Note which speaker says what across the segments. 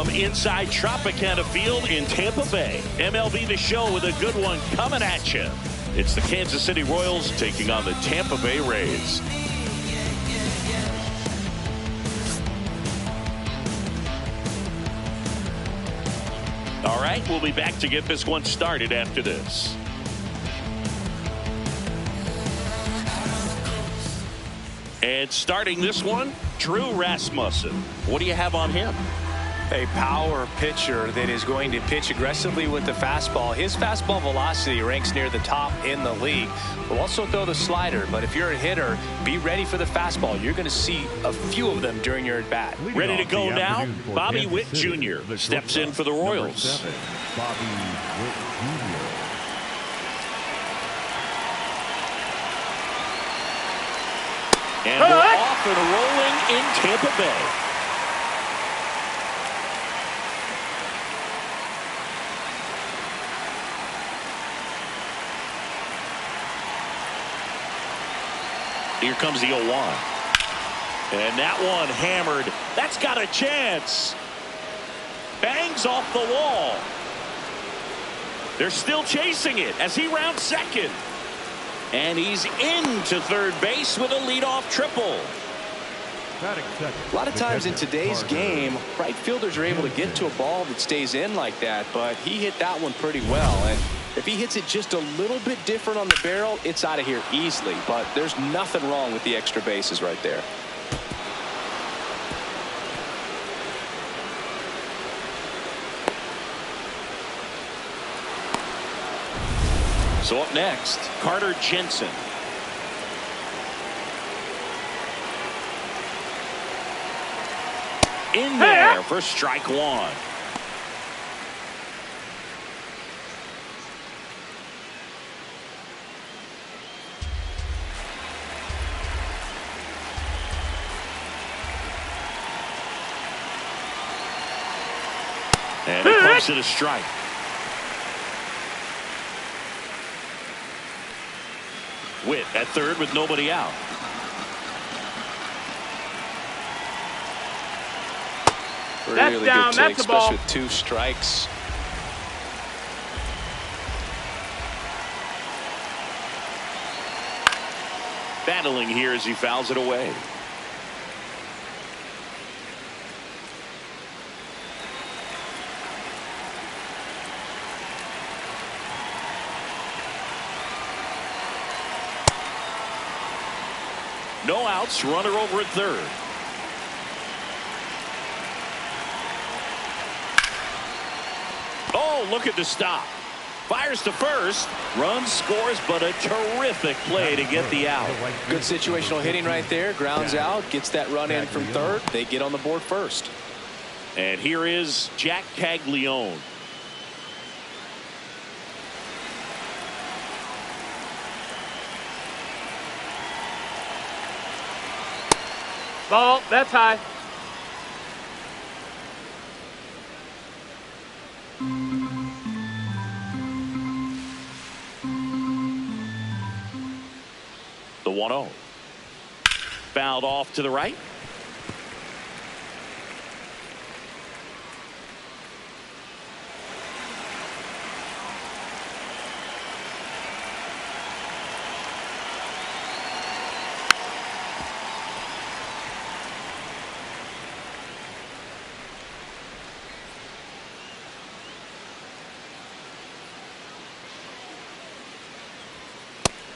Speaker 1: from inside Tropicana Field in Tampa Bay. MLB The Show with a good one coming at you. It's the Kansas City Royals taking on the Tampa Bay Rays. All right, we'll be back to get this one started after this. And starting this one, Drew Rasmussen. What do you have on him?
Speaker 2: A power pitcher that is going to pitch aggressively with the fastball. His fastball velocity ranks near the top in the league. Will also throw the slider, but if you're a hitter, be ready for the fastball. You're going to see a few of them during your at-bat.
Speaker 1: Ready to go now? Bobby Witt Jr. steps in for the Royals.
Speaker 3: Bobby Witt Jr.
Speaker 1: And we're off and rolling in Tampa Bay. Here comes the 0-1. And that one hammered. That's got a chance. Bangs off the wall. They're still chasing it as he rounds second. And he's into third base with a leadoff triple.
Speaker 2: A lot of times in today's game, right fielders are able to get to a ball that stays in like that, but he hit that one pretty well. And if he hits it just a little bit different on the barrel, it's out of here easily. But there's nothing wrong with the extra bases right there.
Speaker 1: So up next, Carter Jensen. In there for strike one. And it comes to the strike. Witt at third with nobody out.
Speaker 2: Really good
Speaker 4: down.
Speaker 2: take,
Speaker 4: That's the ball.
Speaker 2: especially with 2 strikes.
Speaker 1: Battling here as he fouls it away. No outs, runner over at third. Oh, look at the stop. Fires to first. Run scores, but a terrific play to get the out.
Speaker 2: Good situational hitting right there. Grounds out, gets that run in from third. They get on the board first.
Speaker 1: And here is Jack Caglione.
Speaker 4: Ball, that's high.
Speaker 1: The 1-0. Fouled off to the right.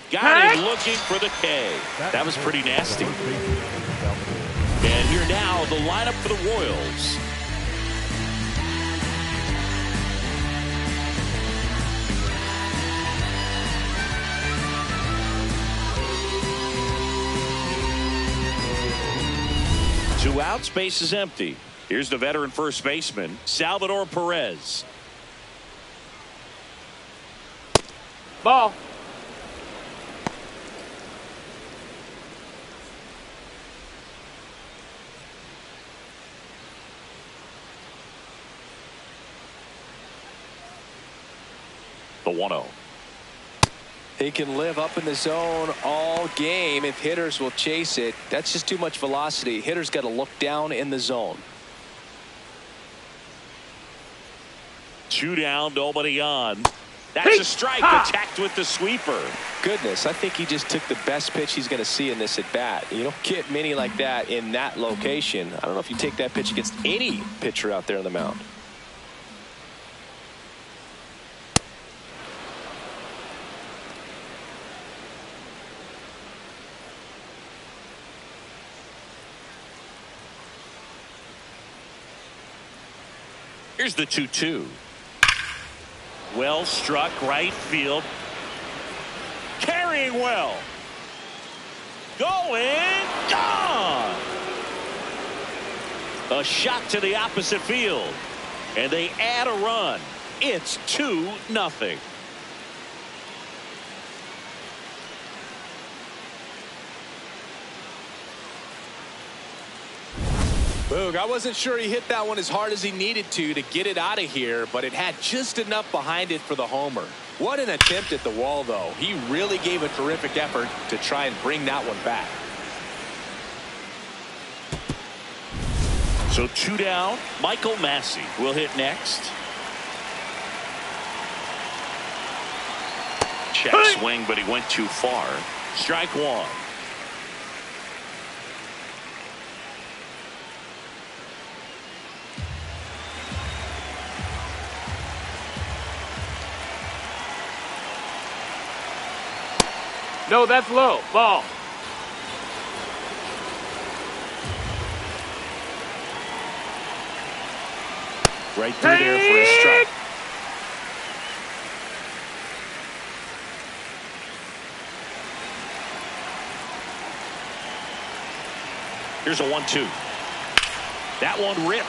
Speaker 1: Got him looking for the K. That was pretty nasty. And here now, the lineup for the Royals. Two outs, base is empty. Here's the veteran first baseman, Salvador Perez.
Speaker 4: Ball.
Speaker 1: The 1-0.
Speaker 2: He can live up in the zone all game if hitters will chase it. That's just too much velocity. Hitters got to look down in the zone.
Speaker 1: 2 down, nobody on. That's a strike. Attacked with the sweeper.
Speaker 2: Goodness, I think he just took the best pitch he's going to see in this at bat. You don't get many like that in that location. I don't know if you take that pitch against any pitcher out there on the mound.
Speaker 1: Here's the 2-2. Well struck right field. Carrying well. Going. Gone. A shot to the opposite field. And they add a run. It's 2-0.
Speaker 2: Boog, I wasn't sure he hit that one as hard as he needed to get it out of here, but it had just enough behind it for the homer. What an attempt at the wall, though. He really gave a terrific effort to try and bring that one back.
Speaker 1: So 2 down. Michael Massey will hit next. Check swing, but he went too far. Strike 1.
Speaker 4: No, that's low. Ball.
Speaker 2: Right through there for a strike.
Speaker 1: Here's a 1-2. That one ripped.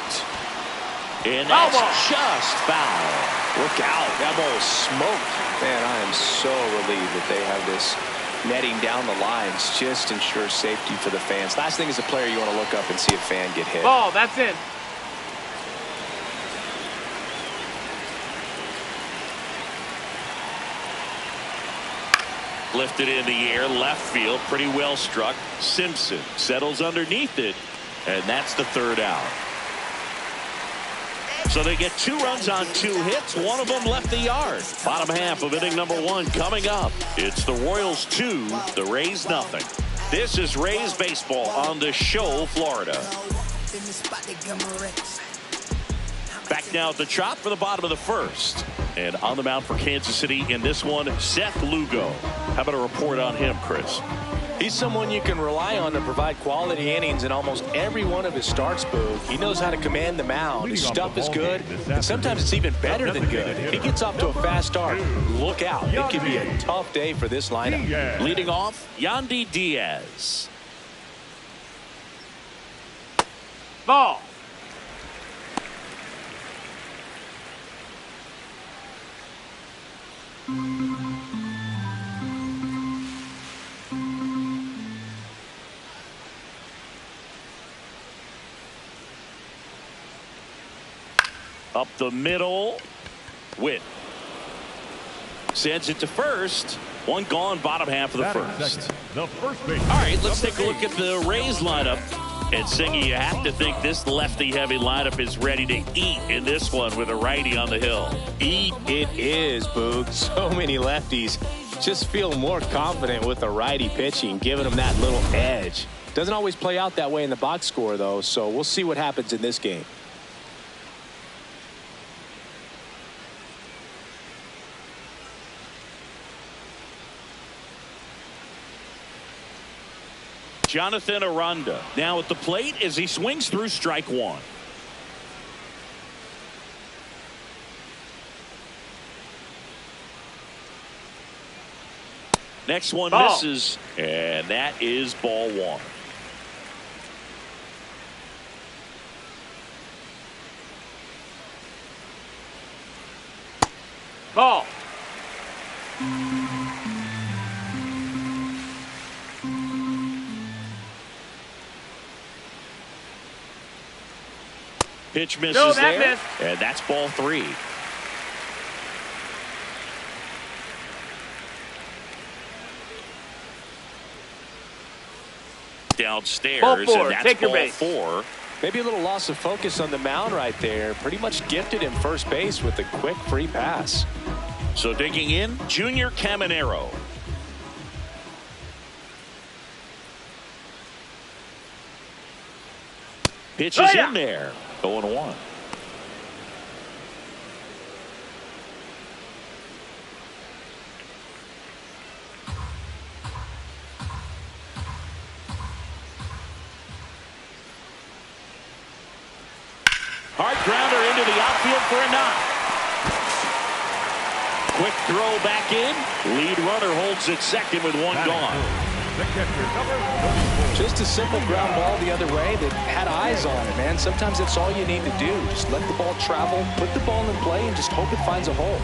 Speaker 1: And that's just foul.
Speaker 2: Look out. That ball was smoked. Man, I am so relieved that they have this netting down the lines. Just ensures safety for the fans. Last thing as a player, you want to look up and see a fan get hit.
Speaker 4: Ball, that's in.
Speaker 1: Lifted in the air, left field, pretty well struck. Simpson settles underneath it, and that's the 3rd out. So they get 2 runs on 2 hits. One of them left the yard. Bottom half of inning number 1 coming up. It's the Royals 2, the Rays nothing. This is Rays baseball on the show, Florida. Back now at the chop for the bottom of the 1st. And on the mound for Kansas City in this one, Seth Lugo. How about a report on him, Chris?
Speaker 2: He's someone you can rely on to provide quality innings in almost every one of his starts, Boog. He knows how to command the mound. His stuff is good, and sometimes it's even better than good. If he gets off to a fast start, look out. It could be a tough day for this lineup.
Speaker 1: Leading off, Yandy Diaz.
Speaker 4: Ball.
Speaker 1: Up the middle. Witt sends it to first. One gone, bottom half of the first.
Speaker 3: The first base.
Speaker 1: All right, let's take a look at the Rays lineup. And Singy, you have to think this lefty-heavy lineup is ready to eat in this one with a righty on the hill.
Speaker 2: Eat it is, Boog. So many lefties just feel more confident with the righty pitching, giving them that little edge. Doesn't always play out that way in the box score, though, so we'll see what happens in this game.
Speaker 1: Jonathan Aranda now at the plate as he swings through strike 1. Next one misses, and that is ball 1.
Speaker 4: Ball.
Speaker 1: Pitch misses
Speaker 4: No, that
Speaker 1: there,
Speaker 4: missed.
Speaker 1: and that's ball 3. Downstairs,
Speaker 4: Ball 4.
Speaker 1: and that's
Speaker 4: Take your
Speaker 1: ball
Speaker 4: base.
Speaker 1: 4.
Speaker 2: Maybe a little loss of focus on the mound right there. Pretty much gifted him first base with a quick free pass.
Speaker 1: So digging in, Junior Caminero. Pitches in there. 0-1. Hard grounder into the outfield for a knock. Quick throw back in. Lead runner holds at second with one gone.
Speaker 2: Just a simple ground ball the other way that had eyes on it, man. Sometimes that's all you need to do. Just let the ball travel, put the ball in play, and just hope it finds a hole.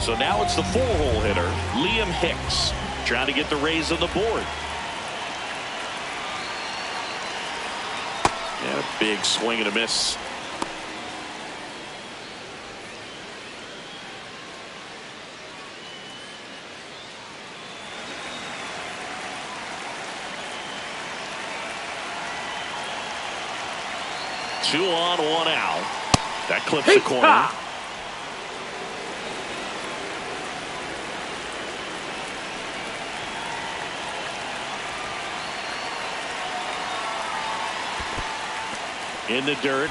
Speaker 1: So now it's the 4-hole hitter, Liam Hicks, trying to get the Rays on the board. Yeah, a big swing and a miss. Two on, one out. That clips the corner. In the dirt.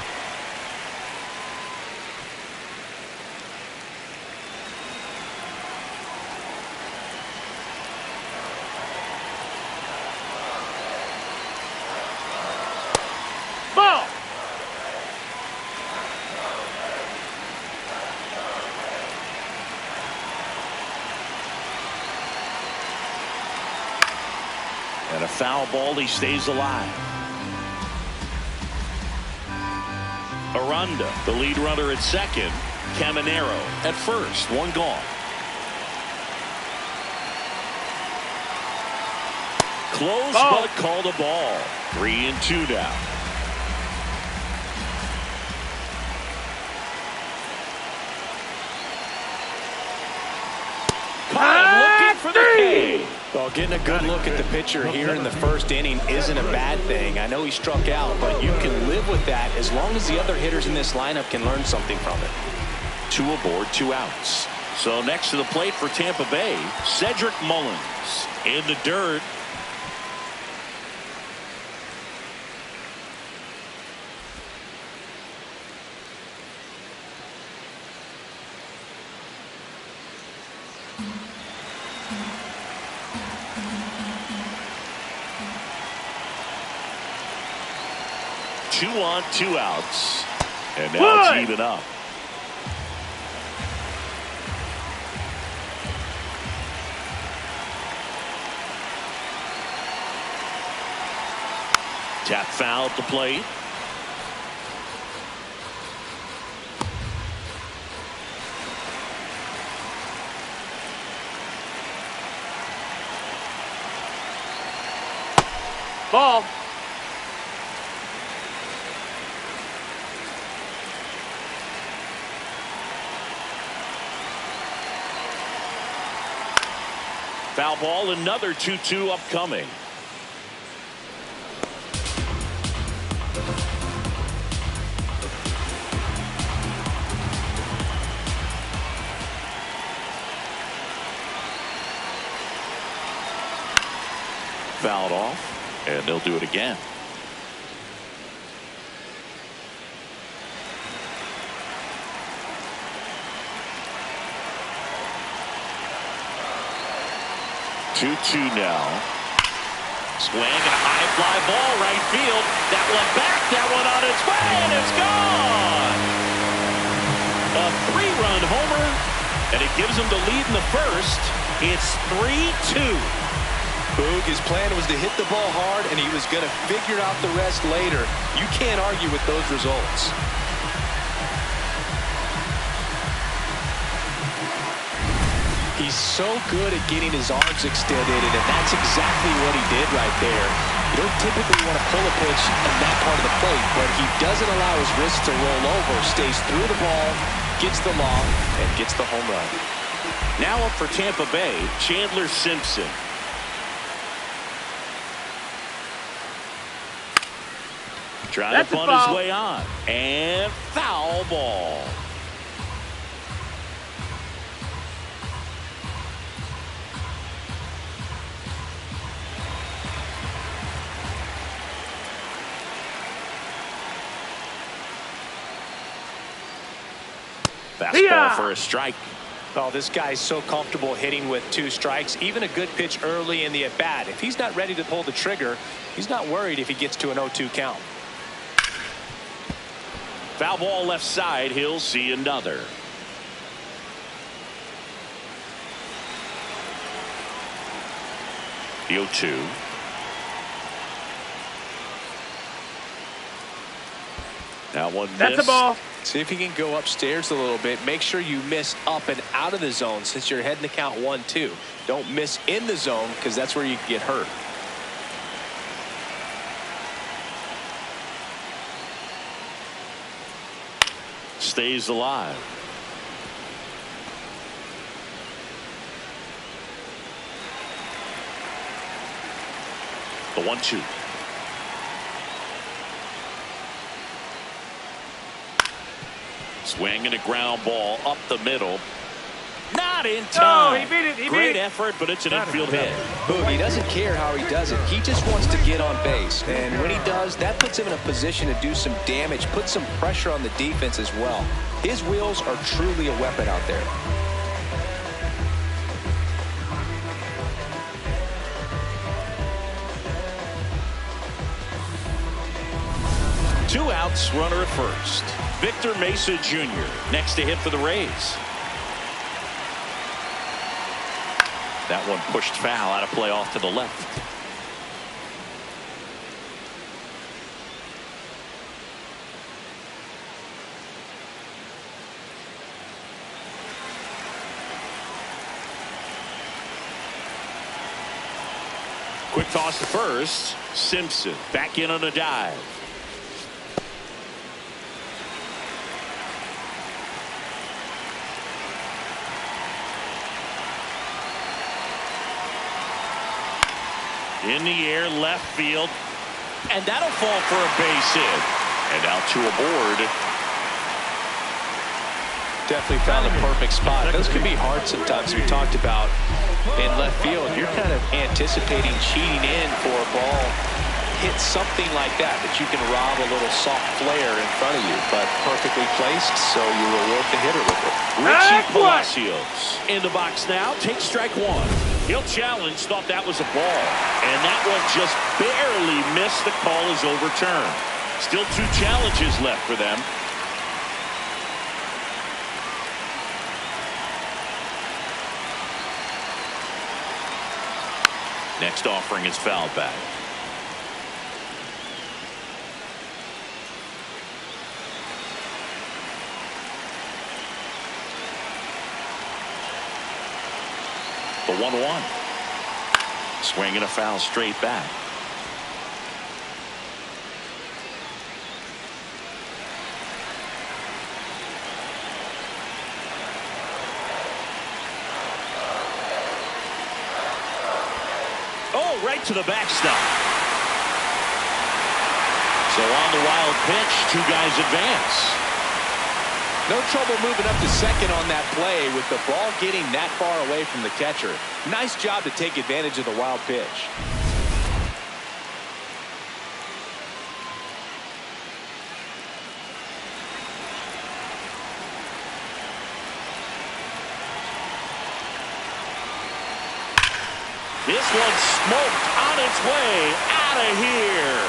Speaker 4: Ball.
Speaker 1: And a foul ball, he stays alive. Aranda, the lead runner at second. Caminero at first, one gone. Close,
Speaker 4: ball.
Speaker 1: but called a ball. 3-2 now. Looking for the K.
Speaker 2: Well, getting a good look at the pitcher here in the first inning isn't a bad thing. I know he struck out, but you can live with that as long as the other hitters in this lineup can learn something from it.
Speaker 1: 2 aboard, 2 outs. So next to the plate for Tampa Bay, Cedric Mullins. In the dirt. Two on, 2 outs. And now it's even up. Tap foul at the plate.
Speaker 4: Ball.
Speaker 1: Foul ball, another 2-2 upcoming. Fouled off, and they'll do it again. Two now. Swing and a high fly ball right field. That one back, that one on its way, and it's gone. A 3-run homer, and it gives him the lead in the first. It's 3-2.
Speaker 2: Boog, his plan was to hit the ball hard, and he was going to figure out the rest later. You can't argue with those results. He's so good at getting his arms extended, and that's exactly what he did right there. You don't typically want to pull a pitch in that part of the plate, but he doesn't allow his wrist to roll over, stays through the ball, gets the lob, and gets the home run.
Speaker 1: Now up for Tampa Bay, Chandler Simpson. Trying to punt his way on. And foul ball. Fastball for a strike.
Speaker 2: Oh, this guy's so comfortable hitting with 2 strikes. Even a good pitch early in the at-bat. If he's not ready to pull the trigger, he's not worried if he gets to an 0-2 count.
Speaker 1: Foul ball left side. He'll see another. The 0-2. That one missed.
Speaker 4: That's a ball.
Speaker 2: See if you can go upstairs a little bit. Make sure you miss up and out of the zone since you're heading to count 1-2. Don't miss in the zone because that's where you can get hurt.
Speaker 1: Stays alive. The 1-2. Swinging a ground ball up the middle. Not in time.
Speaker 4: Oh, he beat it. He
Speaker 1: Great
Speaker 4: beat it.
Speaker 1: effort, but it's an infield hit.
Speaker 2: He doesn't care how he does it. He just wants to get on base. And when he does, that puts him in a position to do some damage, put some pressure on the defense as well. His wheels are truly a weapon out there.
Speaker 1: Two outs, runner at first. Victor Mesa Jr. next to hit for the Rays. That one pushed foul, out of play off to the left. Quick toss to first. Simpson back in on a dive. In the air, left field. And that'll fall for a base hit. And out to a board.
Speaker 2: Definitely found a perfect spot. Those can be hard sometimes. We talked about in left field. You're kind of anticipating cheating in for a ball. Hit something like that you can rob a little soft flare in front of you. But perfectly placed, so you reward the hitter with it.
Speaker 1: Richie Palacios in the box now. Takes strike one. He'll challenge. Thought that was a ball. And that one just barely missed. The call is overturned. Still 2 challenges left for them. Next offering is fouled back. The 1-1. Swinging a foul straight back. Oh, right to the backstop. So on the wild pitch, 2 guys advance.
Speaker 2: No trouble moving up to second on that play with the ball getting that far away from the catcher. Nice job to take advantage of the wild pitch.
Speaker 1: This one's smoked on its way out of here.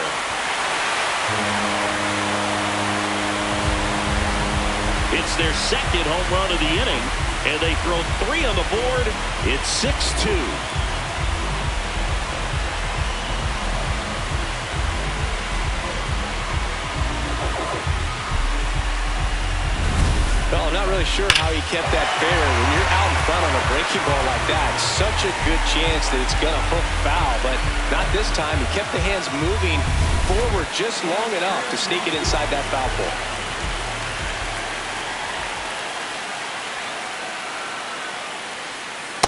Speaker 1: It's their second home run of the inning, and they throw 3 on the board. It's 6-2.
Speaker 2: Well, I'm not really sure how he kept that fair. When you're out in front on a breaking ball like that, such a good chance that it's going to hook foul, but not this time. He kept the hands moving forward just long enough to sneak it inside that foul pole.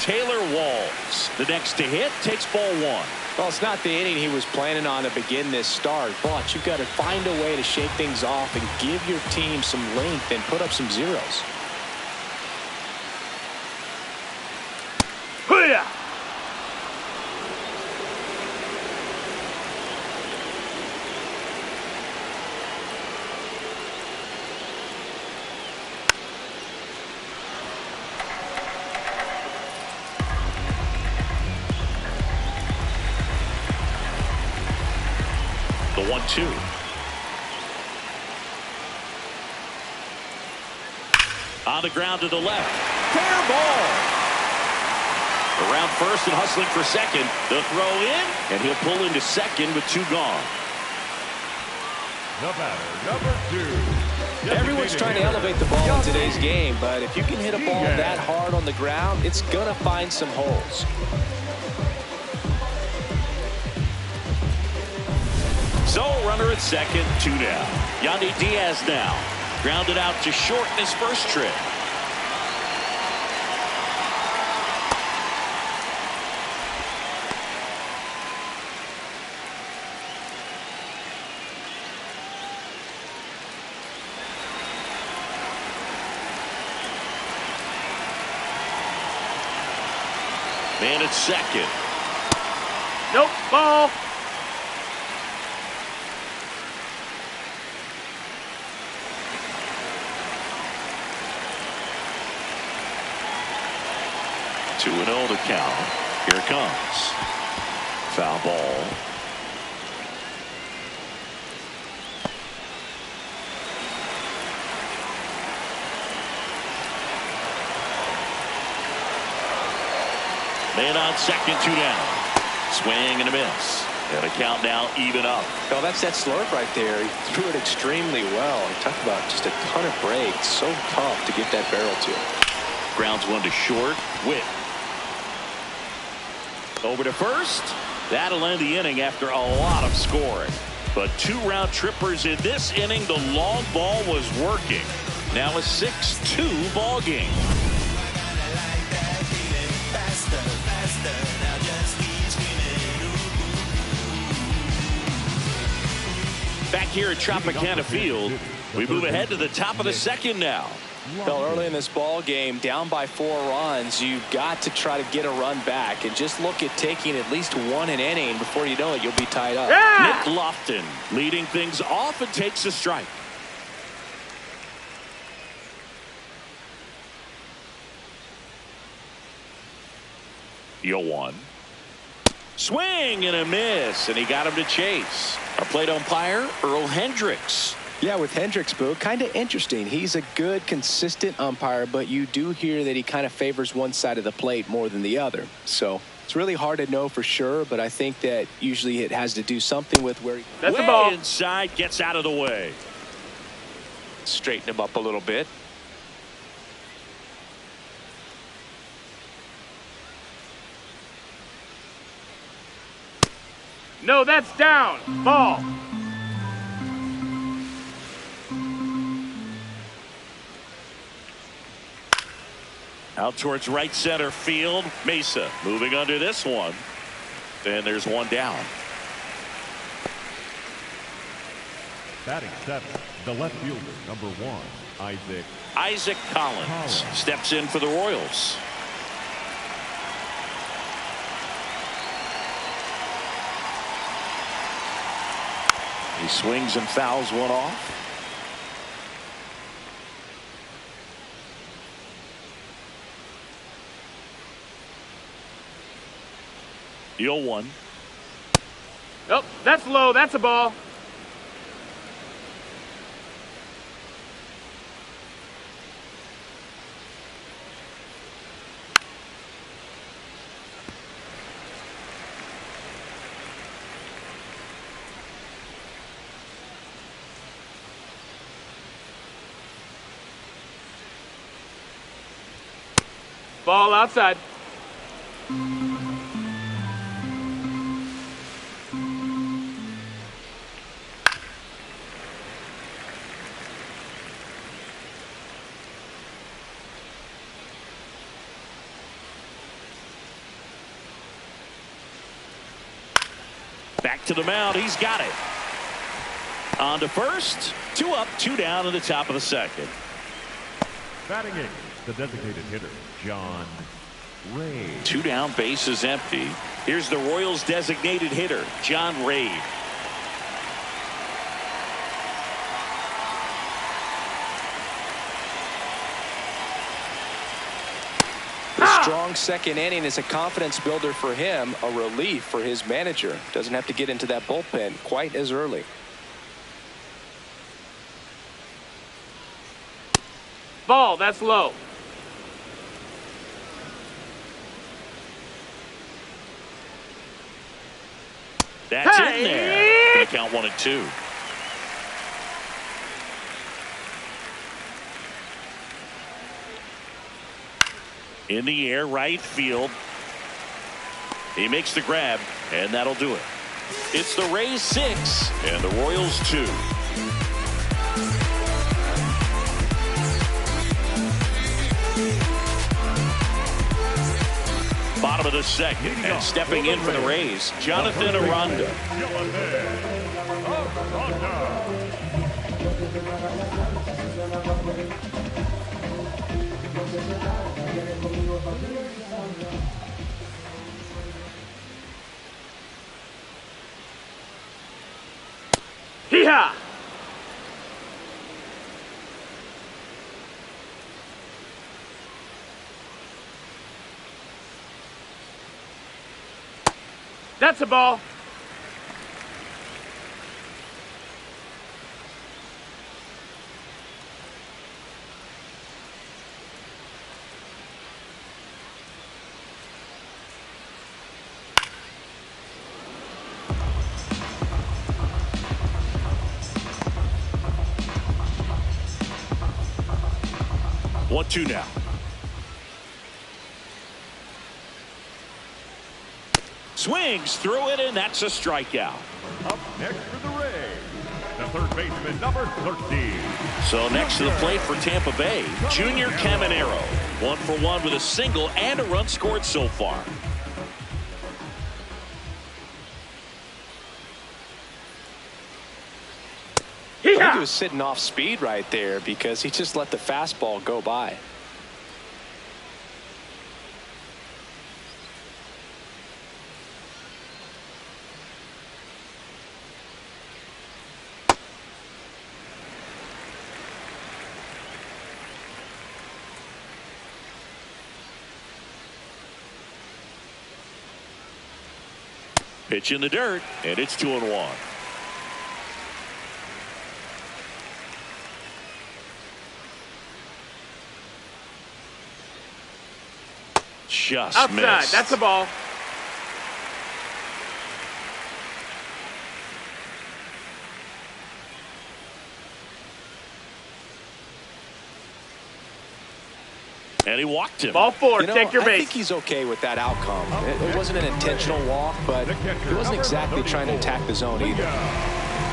Speaker 1: Taylor Walls, the next to hit, takes ball one.
Speaker 2: Well, it's not the inning he was planning on to begin this start, but you've got to find a way to shake things off and give your team some length and put up some zeros.
Speaker 4: Hoo-yah!
Speaker 1: The 1-2. On the ground to the left. Fair ball. Around first and hustling for second. The throw in, and he'll pull into second with 2 gone.
Speaker 3: The batter, number 2.
Speaker 2: Everyone's trying to elevate the ball in today's game, but if you can hit a ball that hard on the ground, it's going to find some holes.
Speaker 1: So, runner at second, 2 down. Yandy Diaz now. Grounded out to short in his first trip. Man at second.
Speaker 4: Nope, ball.
Speaker 1: Two and 0 to count. Here it comes. Foul ball. Man on second, 2 down. Swing and a miss. And a count now even up.
Speaker 2: Well, that's that slurve right there. He threw it extremely well. He talked about just a ton of breaks. So tough to get that barrel to.
Speaker 1: Grounds one to short. Witt. Over to first. That'll end the inning after a lot of scoring. But 2 round trippers in this inning. The long ball was working. Now a 6-2 ball game. Back here at Tropicana Field, we move ahead to the top of the second now.
Speaker 2: Well, early in this ball game, down by 4 runs, you've got to try to get a run back and just look at taking at least 1 an inning. Before you know it, you'll be tied up.
Speaker 4: Yeah!
Speaker 1: Nick Lofton leading things off and takes a strike. The 0-1. Swing and a miss, and he got him to chase. Our plate umpire, Earl Hendricks.
Speaker 2: Yeah, with Hendricks, Boo, kind of interesting. He's a good, consistent umpire, but you do hear that he kind of favors one side of the plate more than the other. So it's really hard to know for sure, but I think that usually it has to do something with where he...
Speaker 4: That's the ball.
Speaker 1: Inside, gets out of the way.
Speaker 2: Straighten him up a little bit.
Speaker 4: No, that's down. Ball.
Speaker 1: Out towards right center field. Mesa moving under this one. And there's 1 down.
Speaker 3: Batting 7, the left fielder, number 1,
Speaker 1: Isaac Collins steps in for the Royals. He swings and fouls one off. The 0-1.
Speaker 4: Oh, that's low. That's a ball. Ball outside.
Speaker 1: Back to the mound. He's got it. On to first. 2 up, 2 down in the top of the second.
Speaker 3: Batting eighth, the designated hitter, John Ray.
Speaker 1: 2 down, base is empty. Here's the Royals designated hitter, John Ray.
Speaker 2: The strong second inning is a confidence builder for him, a relief for his manager. Doesn't have to get into that bullpen quite as early.
Speaker 4: Ball, that's low.
Speaker 1: That's in there. Gonna count 1 and 2. In the air, right field. He makes the grab, and that'll do it. It's the Rays 6 and the Royals 2. Bottom of the second, and stepping in for the Rays, Jonathan Aranda.
Speaker 4: Hee-haw! That's a ball.
Speaker 1: One, 2 now. Swings through it, and that's a strikeout.
Speaker 3: Up next for the Rays, the third baseman, number 13.
Speaker 1: So next to the plate for Tampa Bay, Junior Caminero. 1 for 1 with a single and a run scored so far.
Speaker 2: I think he was sitting off speed right there because he just let the fastball go by.
Speaker 1: Pitch in the dirt, and it's 2-1. Just
Speaker 4: outside.
Speaker 1: Missed.
Speaker 4: That's a ball.
Speaker 1: And he walked him.
Speaker 4: Ball 4. Take your
Speaker 2: I
Speaker 4: base.
Speaker 2: think he's okay with that outcome. It wasn't an intentional walk, but he wasn't exactly trying to attack the zone either.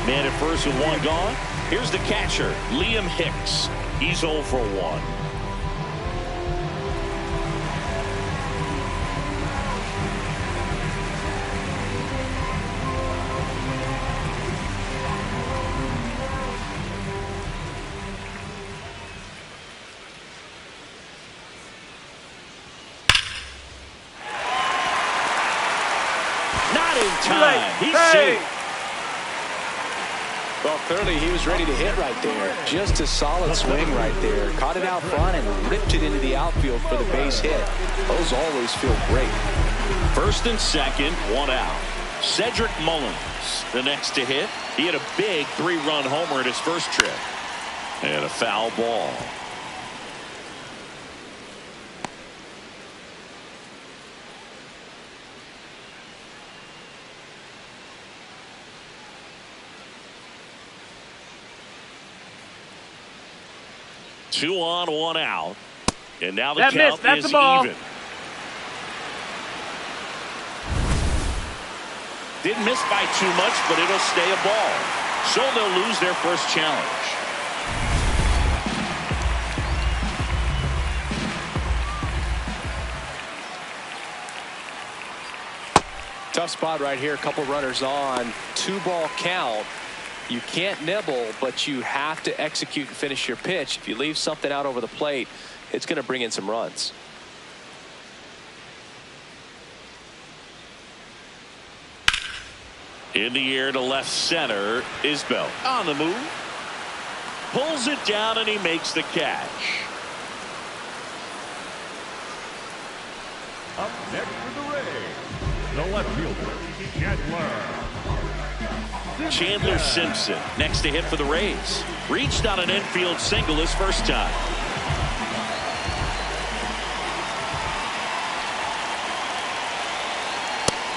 Speaker 1: Man at first with 1 gone. Here's the catcher, Liam Hicks. He's 0 for 1. Time. He's safe.
Speaker 2: Well, clearly he was ready to hit right there. Just a solid swing right there. Caught it out front and ripped it into the outfield for the base hit. Those always feel great.
Speaker 1: First and second, 1 out. Cedric Mullins, the next to hit. He had a big 3-run homer in his first trip. And a foul ball. Two on, 1 out. And now the count
Speaker 4: That's
Speaker 1: is
Speaker 4: a ball.
Speaker 1: even. Didn't miss by too much, but it'll stay a ball. So they'll lose their first challenge.
Speaker 2: Tough spot right here. A couple runners on. 2-ball count. You can't nibble, but you have to execute and finish your pitch. If you leave something out over the plate, it's going to bring in some runs.
Speaker 1: In the air to left center is Bell. On the move. Pulls it down and he makes the catch.
Speaker 3: Up next for the Rays, the left fielder,
Speaker 1: Chandler Simpson next to hit for the Rays. Reached on an infield single his first time.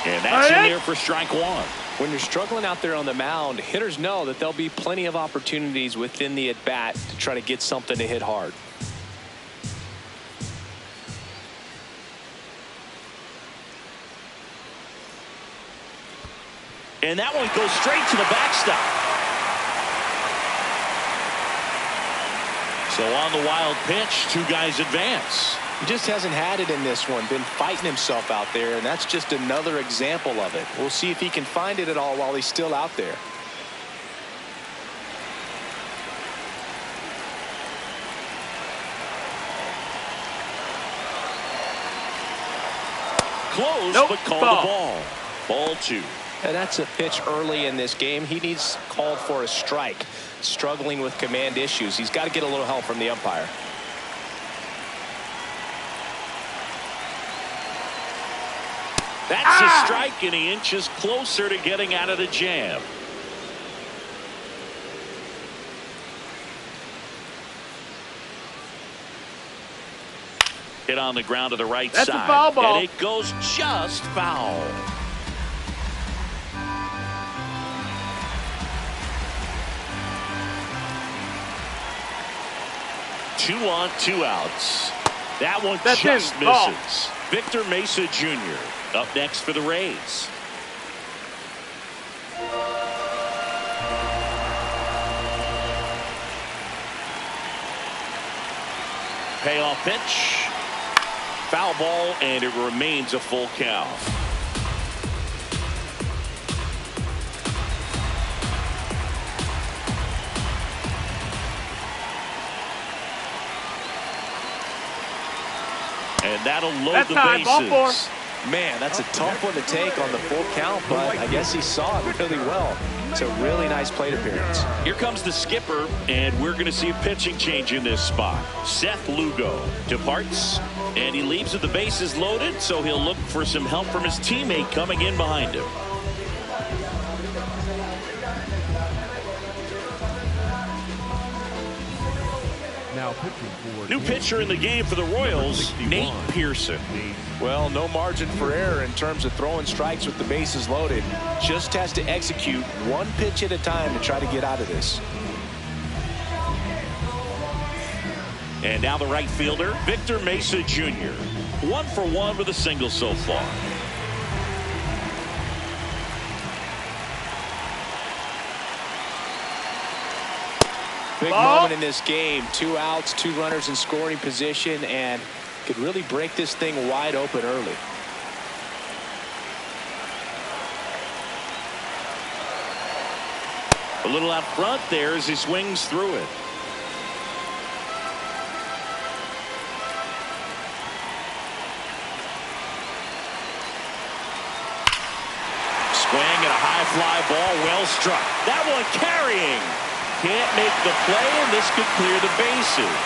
Speaker 1: And that's in there for strike one.
Speaker 2: When you're struggling out there on the mound, hitters know that there'll be plenty of opportunities within the at-bat to try to get something to hit hard.
Speaker 1: And that one goes straight to the backstop. So on the wild pitch, 2 guys advance.
Speaker 2: He just hasn't had it in this one. Been fighting himself out there, and that's just another example of it. We'll see if he can find it at all while he's still out there.
Speaker 1: Close,
Speaker 4: nope,
Speaker 1: but called the ball. Ball 2.
Speaker 2: And that's a pitch early in this game. He needs called for a strike. Struggling with command issues. He's got to get a little help from the umpire.
Speaker 1: That's a strike, and he inches closer to getting out of the jam. Hit on the ground to the right side.
Speaker 4: That's a foul ball.
Speaker 1: And it goes just foul. Two on, 2 outs. That one just misses. Victor Mesa Jr. up next for the Rays. Payoff pitch. Foul ball, and it remains a full count. And that'll load the bases.
Speaker 2: Man, that's a tough one to take on the full count, but I guess he saw it really well. It's a really nice plate appearance.
Speaker 1: Here comes the skipper, and we're going to see a pitching change in this spot. Seth Lugo departs, and he leaves with the bases loaded, so he'll look for some help from his teammate coming in behind him.
Speaker 3: Now pitching for
Speaker 1: new pitcher in the game for the Royals, Nate Pearson.
Speaker 2: Well, no margin for error in terms of throwing strikes with the bases loaded. Just has to execute one pitch at a time to try to get out of this.
Speaker 1: And now the right fielder, Victor Mesa Jr. 1 for 1 with a single so far.
Speaker 2: Big moment in this game. 2 outs, 2 runners in scoring position, and could really break this thing wide open early.
Speaker 1: A little out front there as he swings through it. Swing and a high fly ball, well struck. That one carrying. Can't make the play, and this could clear the bases.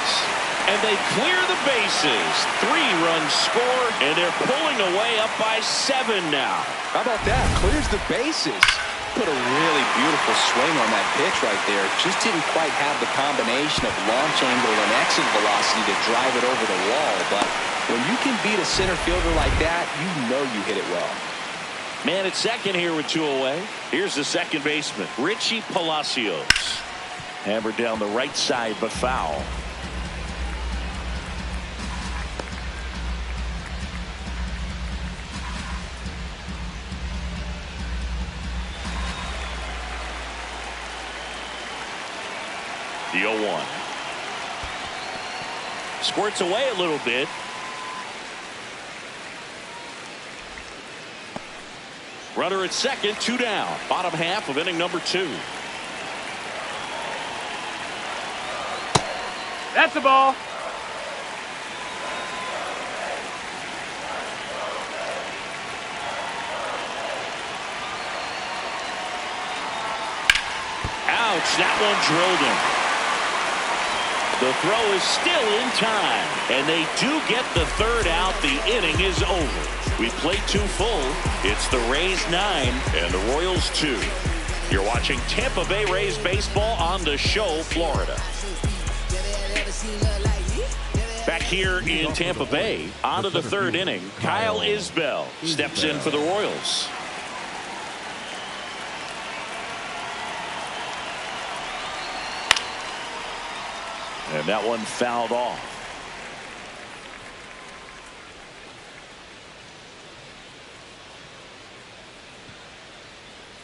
Speaker 1: And they clear the bases. 3 runs score, and they're pulling away up by 7 now.
Speaker 2: How about that? Clears the bases. Put a really beautiful swing on that pitch right there. Just didn't quite have the combination of launch angle and exit velocity to drive it over the wall. But when you can beat a center fielder like that, you know you hit it well.
Speaker 1: Man at second here with 2 away. Here's the second baseman, Richie Palacios. Hammered down the right side, but foul. The 0-1. Squirts away a little bit. Runner at second, 2 down. Bottom half of inning number 2.
Speaker 4: That's a ball.
Speaker 1: Ouch, that one drilled him. The throw is still in time, and they do get the 3rd out. The inning is over. We played 2 full. It's the Rays 9 and the Royals 2. You're watching Tampa Bay Rays baseball on The Show, Florida. Back here in Tampa Bay, on to the 3rd inning. Kyle Isbell steps in for the Royals. And that one fouled off.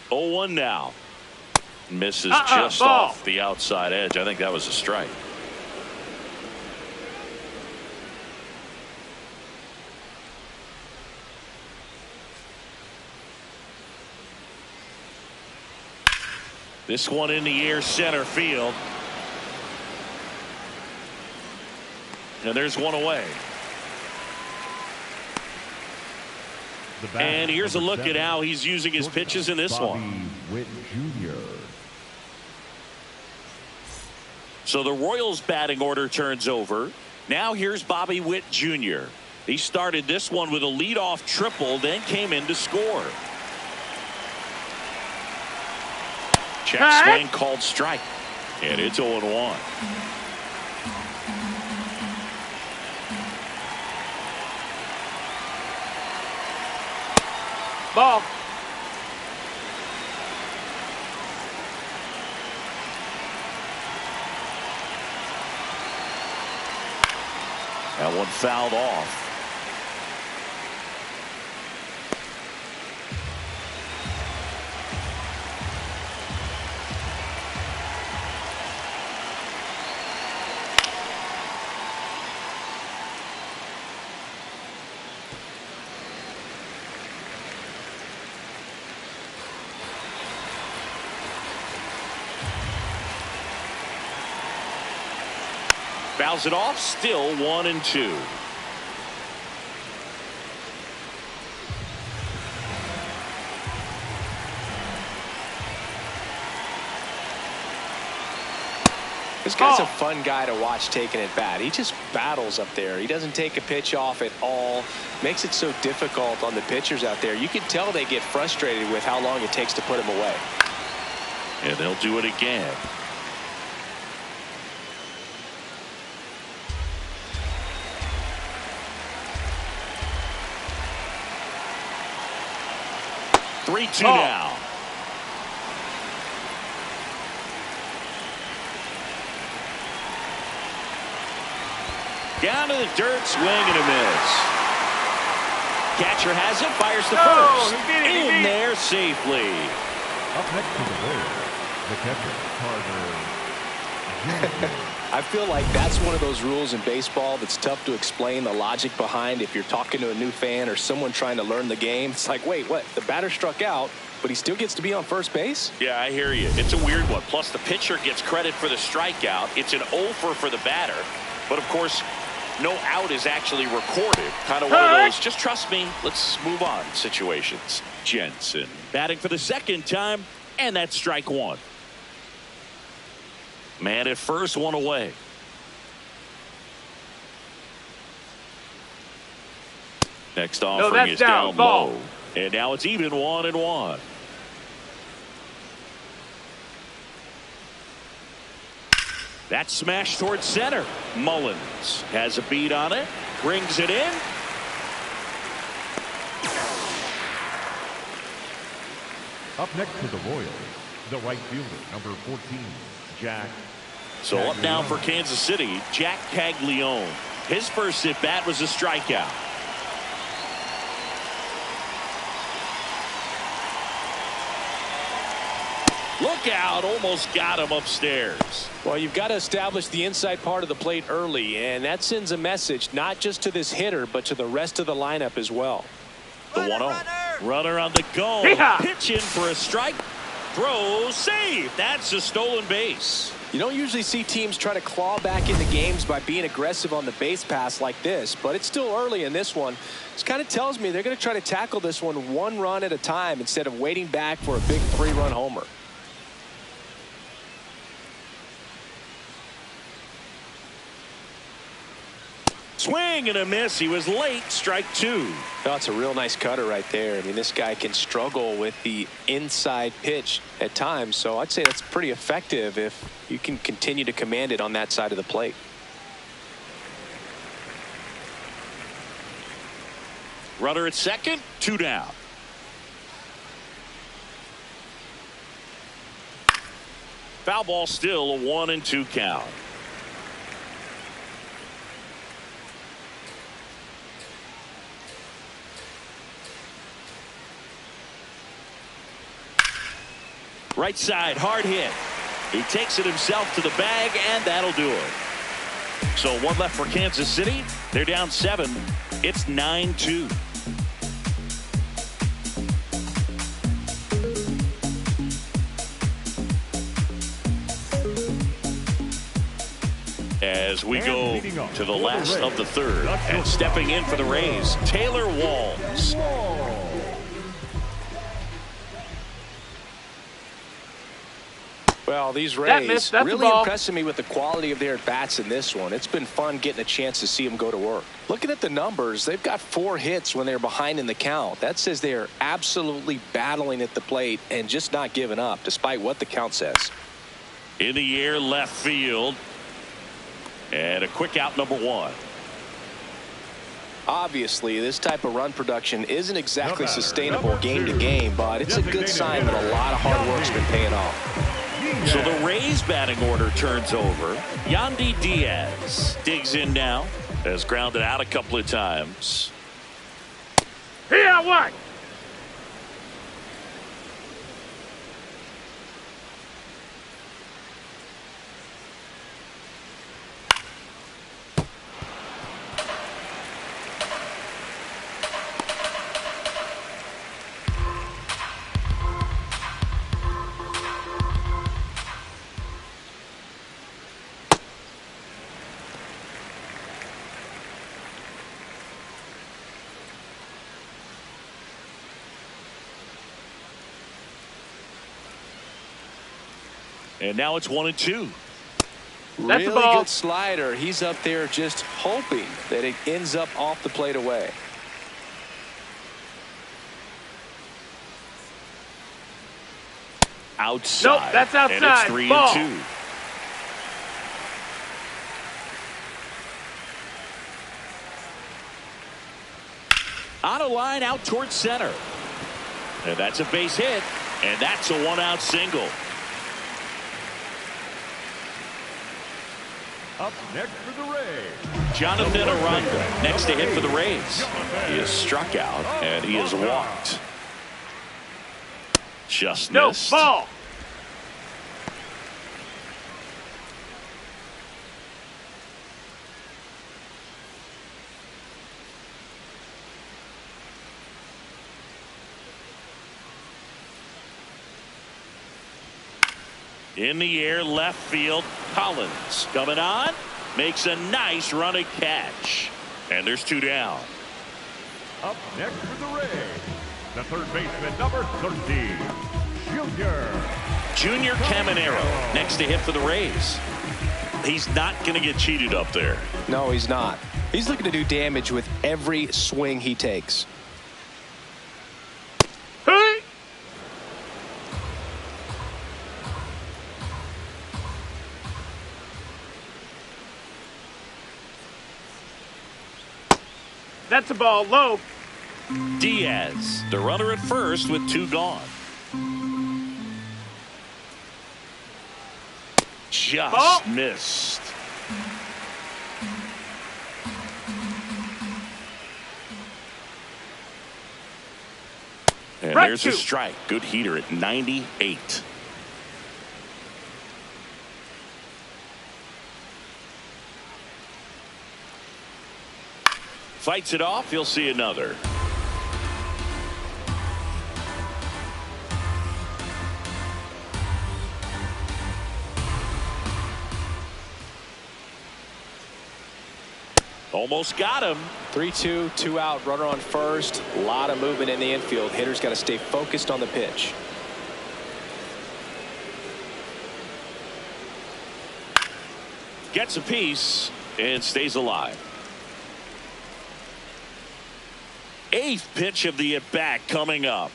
Speaker 1: Oh, 1 now. Misses just
Speaker 4: ball.
Speaker 1: off the outside edge. I think that was a strike. This one in the air, center field. And there's one away. And here's a look at how he's using his pitches in this one.
Speaker 3: Witt Jr.
Speaker 1: So the Royals batting order turns over. Now here's Bobby Witt Jr. He started this one with a leadoff triple, then came in to score. Check swing called strike. And it's 0-1.
Speaker 4: Ball.
Speaker 1: That one fouled off. Fouls it off, still 1-2.
Speaker 2: This guy's a fun guy to watch taking at bat. He just battles up there. He doesn't take a pitch off at all. Makes it so difficult on the pitchers out there. You can tell they get frustrated with how long it takes to put him away.
Speaker 1: And they'll do it again. Three-two now. Down to the dirt, swing and a miss. Catcher has it, fires the first. In there safely.
Speaker 3: Up next to the Royals, the catcher, Carter.
Speaker 2: I feel like that's one of those rules in baseball that's tough to explain the logic behind. If you're talking to a new fan or someone trying to learn the game, it's like, wait, what? The batter struck out, but he still gets to be on first base?
Speaker 1: Yeah, I hear you. It's a weird one. Plus, the pitcher gets credit for the strikeout. It's an over for the batter. But, of course, no out is actually recorded. Kind of one of those, just trust me, let's move on situations. Jensen batting for the second time, and that's strike one. Man at first, one away. Next offering is down low. And now it's even 1-1. That's smashed towards center. Mullins has a beat on it. Brings it in.
Speaker 3: Up next to the Royals, the right fielder, number 14, Jack.
Speaker 1: So up now for Kansas City, Jack Caglione. His first at bat was a strikeout. Look out, almost got him upstairs.
Speaker 2: Well, you've got to establish the inside part of the plate early, and that sends a message not just to this hitter, but to the rest of the lineup as well.
Speaker 1: The 1-0. Runner on the go.
Speaker 4: Yeah.
Speaker 1: Pitch in for a strike. Throw, save. That's a stolen base.
Speaker 2: You don't usually see teams try to claw back into games by being aggressive on the base pass like this, but it's still early in this one. This kind of tells me they're going to try to tackle this one run at a time instead of waiting back for a big 3-run homer.
Speaker 1: Swing and a miss. He was late. Strike 2.
Speaker 2: That's a real nice cutter right there. I mean, this guy can struggle with the inside pitch at times, so I'd say that's pretty effective if you can continue to command it on that side of the plate.
Speaker 1: Runner at second. 2 down. Foul ball, still a 1-2 count. Right side, hard hit. He takes it himself to the bag, and that'll do it. So 1 left for Kansas City. They're down 7. It's 9-2. As we go to the last of the third, and stepping in for the Rays, Taylor Walls.
Speaker 2: Well, these Rays
Speaker 4: that's
Speaker 2: really impressing me with the quality of their at-bats in this one. It's been fun getting a chance to see them go to work. Looking at the numbers, they've got 4 hits when they're behind in the count. That says they're absolutely battling at the plate and just not giving up, despite what the count says.
Speaker 1: In the air, left field. And a quick out, number 1.
Speaker 2: Obviously, this type of run production isn't exactly sustainable game to game, but it's a good sign that a lot of hard work's been paying off.
Speaker 1: So the Rays batting order turns over. Yandy Diaz digs in now. Has grounded out a couple of times.
Speaker 4: Here, what?
Speaker 1: And now it's 1-2.
Speaker 2: Really good slider. He's up there just hoping that it ends up off the plate away.
Speaker 1: Outside.
Speaker 4: Nope, that's outside.
Speaker 1: And it's 3-2. On a line out towards center. And that's a base hit. And that's a 1-out single.
Speaker 3: Up next for the Rays,
Speaker 1: Jonathan Aranda next to hit for the Rays. He is struck out and he is walked. Just missed.
Speaker 4: No, ball.
Speaker 1: In the air, left field. Collins coming on, makes a nice running catch, and there's 2 down.
Speaker 3: up next for the Rays, the third baseman, number 13,
Speaker 1: Junior Caminero next to hit for the Rays. He's not going to get cheated up there.
Speaker 2: No, he's not. He's looking to do damage with every swing he takes.
Speaker 4: Hey! That's a ball low.
Speaker 1: Diaz, the runner at first with 2 gone. Just missed. And
Speaker 4: Right
Speaker 1: there's a strike. Good heater at 98. Fights it off. He'll see another. Almost got him.
Speaker 2: 3-2, 2 out, runner on first. A lot of movement in the infield. Hitter's got to stay focused on the pitch.
Speaker 1: Gets a piece and stays alive. 8th pitch of the at-bat coming up.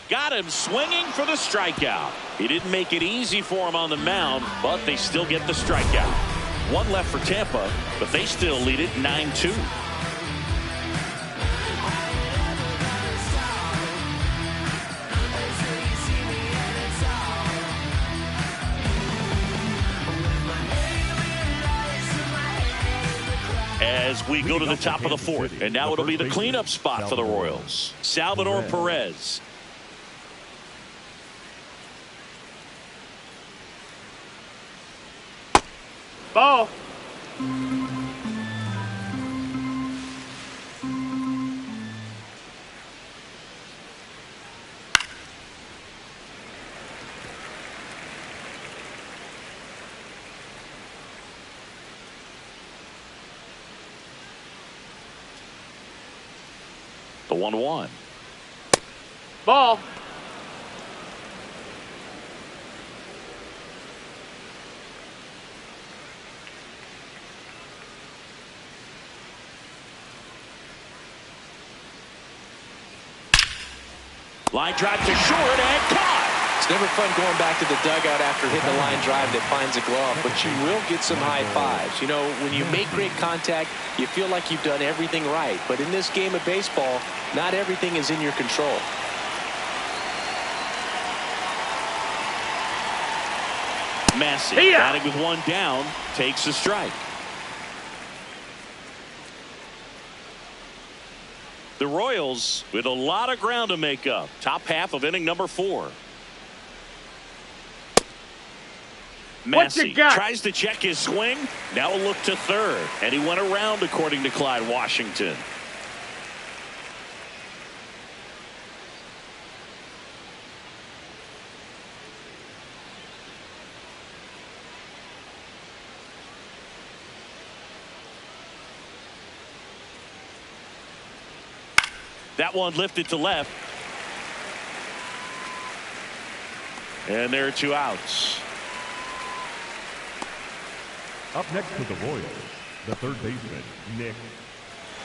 Speaker 1: Got him swinging for the strikeout. He didn't make it easy for him on the mound, but they still get the strikeout. 1 left for Tampa, but they still lead it 9-2. As we go to the top of the 4th, and now it'll be the cleanup spot for the Royals. Salvador Perez.
Speaker 4: Ball.
Speaker 1: The 1-1.
Speaker 4: Ball.
Speaker 1: Line drive to short and caught.
Speaker 2: It's never fun going back to the dugout after hitting a line drive that finds a glove, but you will get some high fives. You know, when you make great contact, you feel like you've done everything right. But in this game of baseball, not everything is in your control.
Speaker 1: Massey batting with 1 down, takes a strike. The Royals with a lot of ground to make up. Top half of inning number 4. Massey tries to check his swing. Now a look to third. And he went around, according to Clyde Washington. That one lifted to left. And there are 2 outs.
Speaker 3: Up next to the Royals, the third baseman,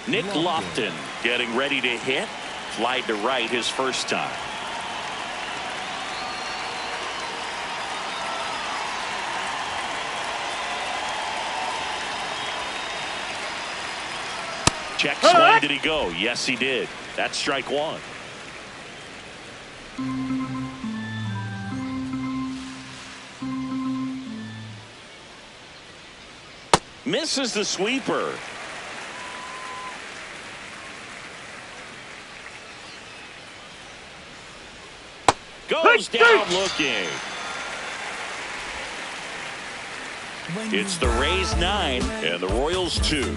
Speaker 1: Nick Lofton getting ready to hit. Flied to right his first time. Check swing. Did he go? Yes, he did. That's strike 1. Misses the sweeper. Goes down looking. It's the Rays 9 and the Royals 2.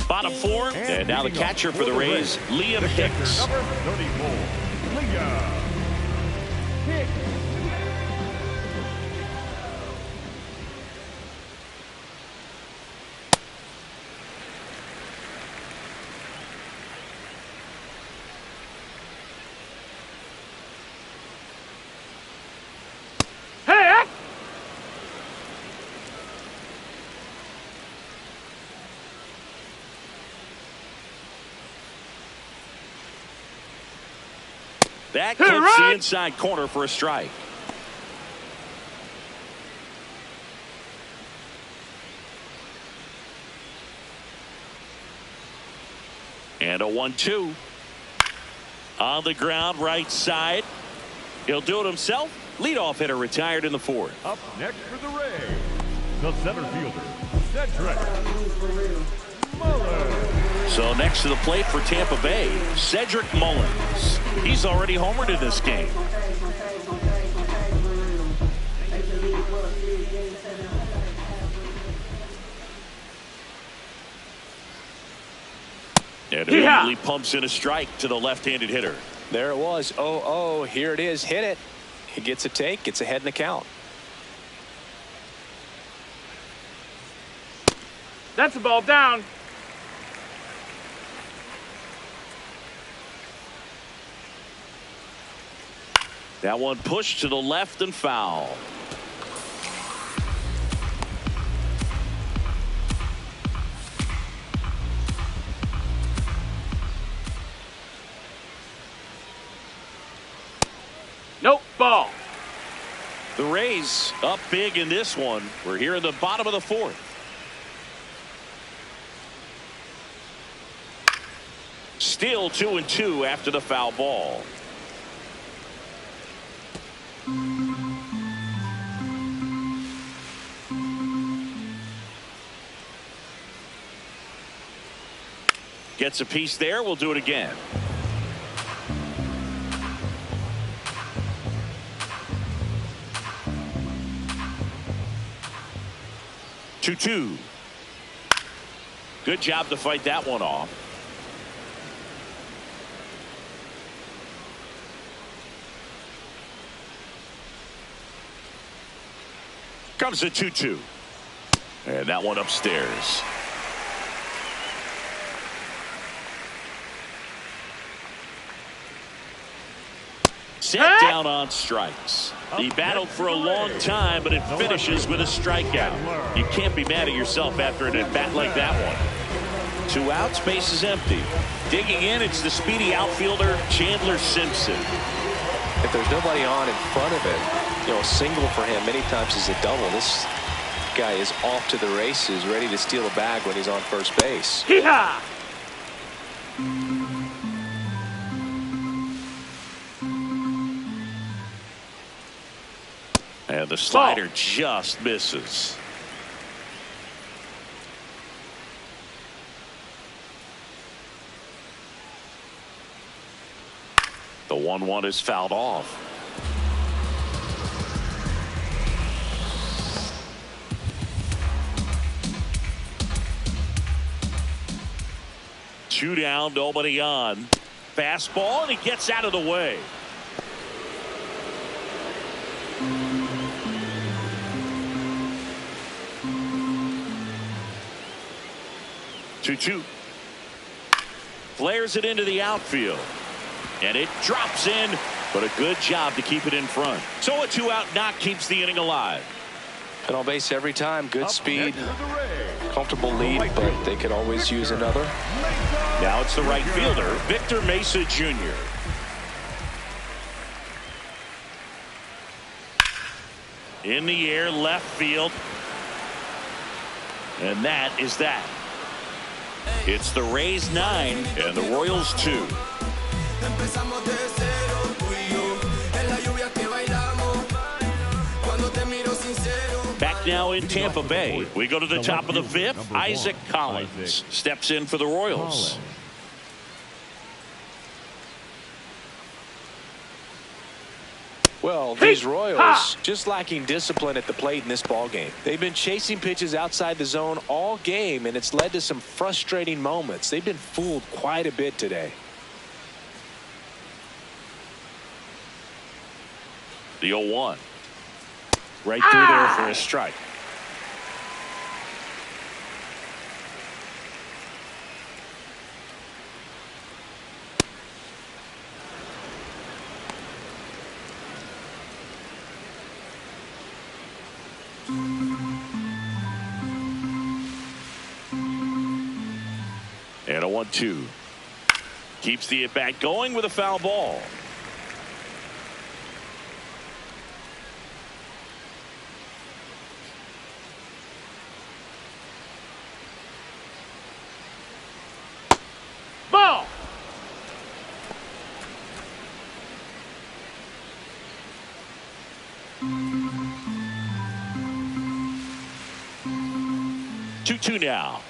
Speaker 1: Bottom 4, and now the catcher for the Rays, Liam Hicks.
Speaker 3: Number 34, Liam Hicks.
Speaker 1: That clips the inside corner for a strike. And a 1-2. On the ground, right side. He'll do it himself. Leadoff hitter retired in the 4th.
Speaker 3: Up next for the Rays, the center fielder, Cedric Mullins.
Speaker 1: So next to the plate for Tampa Bay, Cedric Mullins. He's already homered in this game. And immediately pumps in a strike to the left-handed hitter.
Speaker 2: There it was. 0-0. Here it is. Hit it. He gets a take. Gets ahead in the count.
Speaker 4: That's a ball down.
Speaker 1: That one pushed to the left and foul.
Speaker 4: Nope, ball.
Speaker 1: The Rays up big in this one. We're here in the bottom of the fourth. Still 2-2 after the foul ball. Gets a piece there. We'll do it again. Two. Good job to fight that one off. Comes a 2-2. And that one upstairs. Set down on strikes. He battled for a long time, but it finishes with a strikeout. You can't be mad at yourself after an at-bat like that one. 2 outs, base is empty. Digging in, it's the speedy outfielder, Chandler Simpson.
Speaker 2: If there's nobody on in front of him, a single for him many times is a double. This guy is off to the races, ready to steal a bag when he's on first base.
Speaker 4: Hee-haw!
Speaker 1: And the slider just misses. The 1-1 is fouled off. Two down, nobody on. Fastball, and he gets out of the way. Two. Flares it into the outfield. And it drops in, but a good job to keep it in front. So a 2-out knock keeps the inning alive.
Speaker 2: And on base every time. Good speed. Comfortable lead, but they could always use another.
Speaker 1: Now it's the right fielder, Victor Mesa Jr. In the air, left field. And that is that. It's the Rays 9 and the Royals 2. Back now in Tampa Bay. We go to the top of the fifth. Isaac Collins steps in for the Royals.
Speaker 2: Well, these Royals just lacking discipline at the plate in this ball game. They've been chasing pitches outside the zone all game, and it's led to some frustrating moments. They've been fooled quite a bit today.
Speaker 1: The 0-1. Right through there for a strike. And a 1-2. Keeps the at-bat going with a foul ball.
Speaker 4: Ball.
Speaker 1: Two now.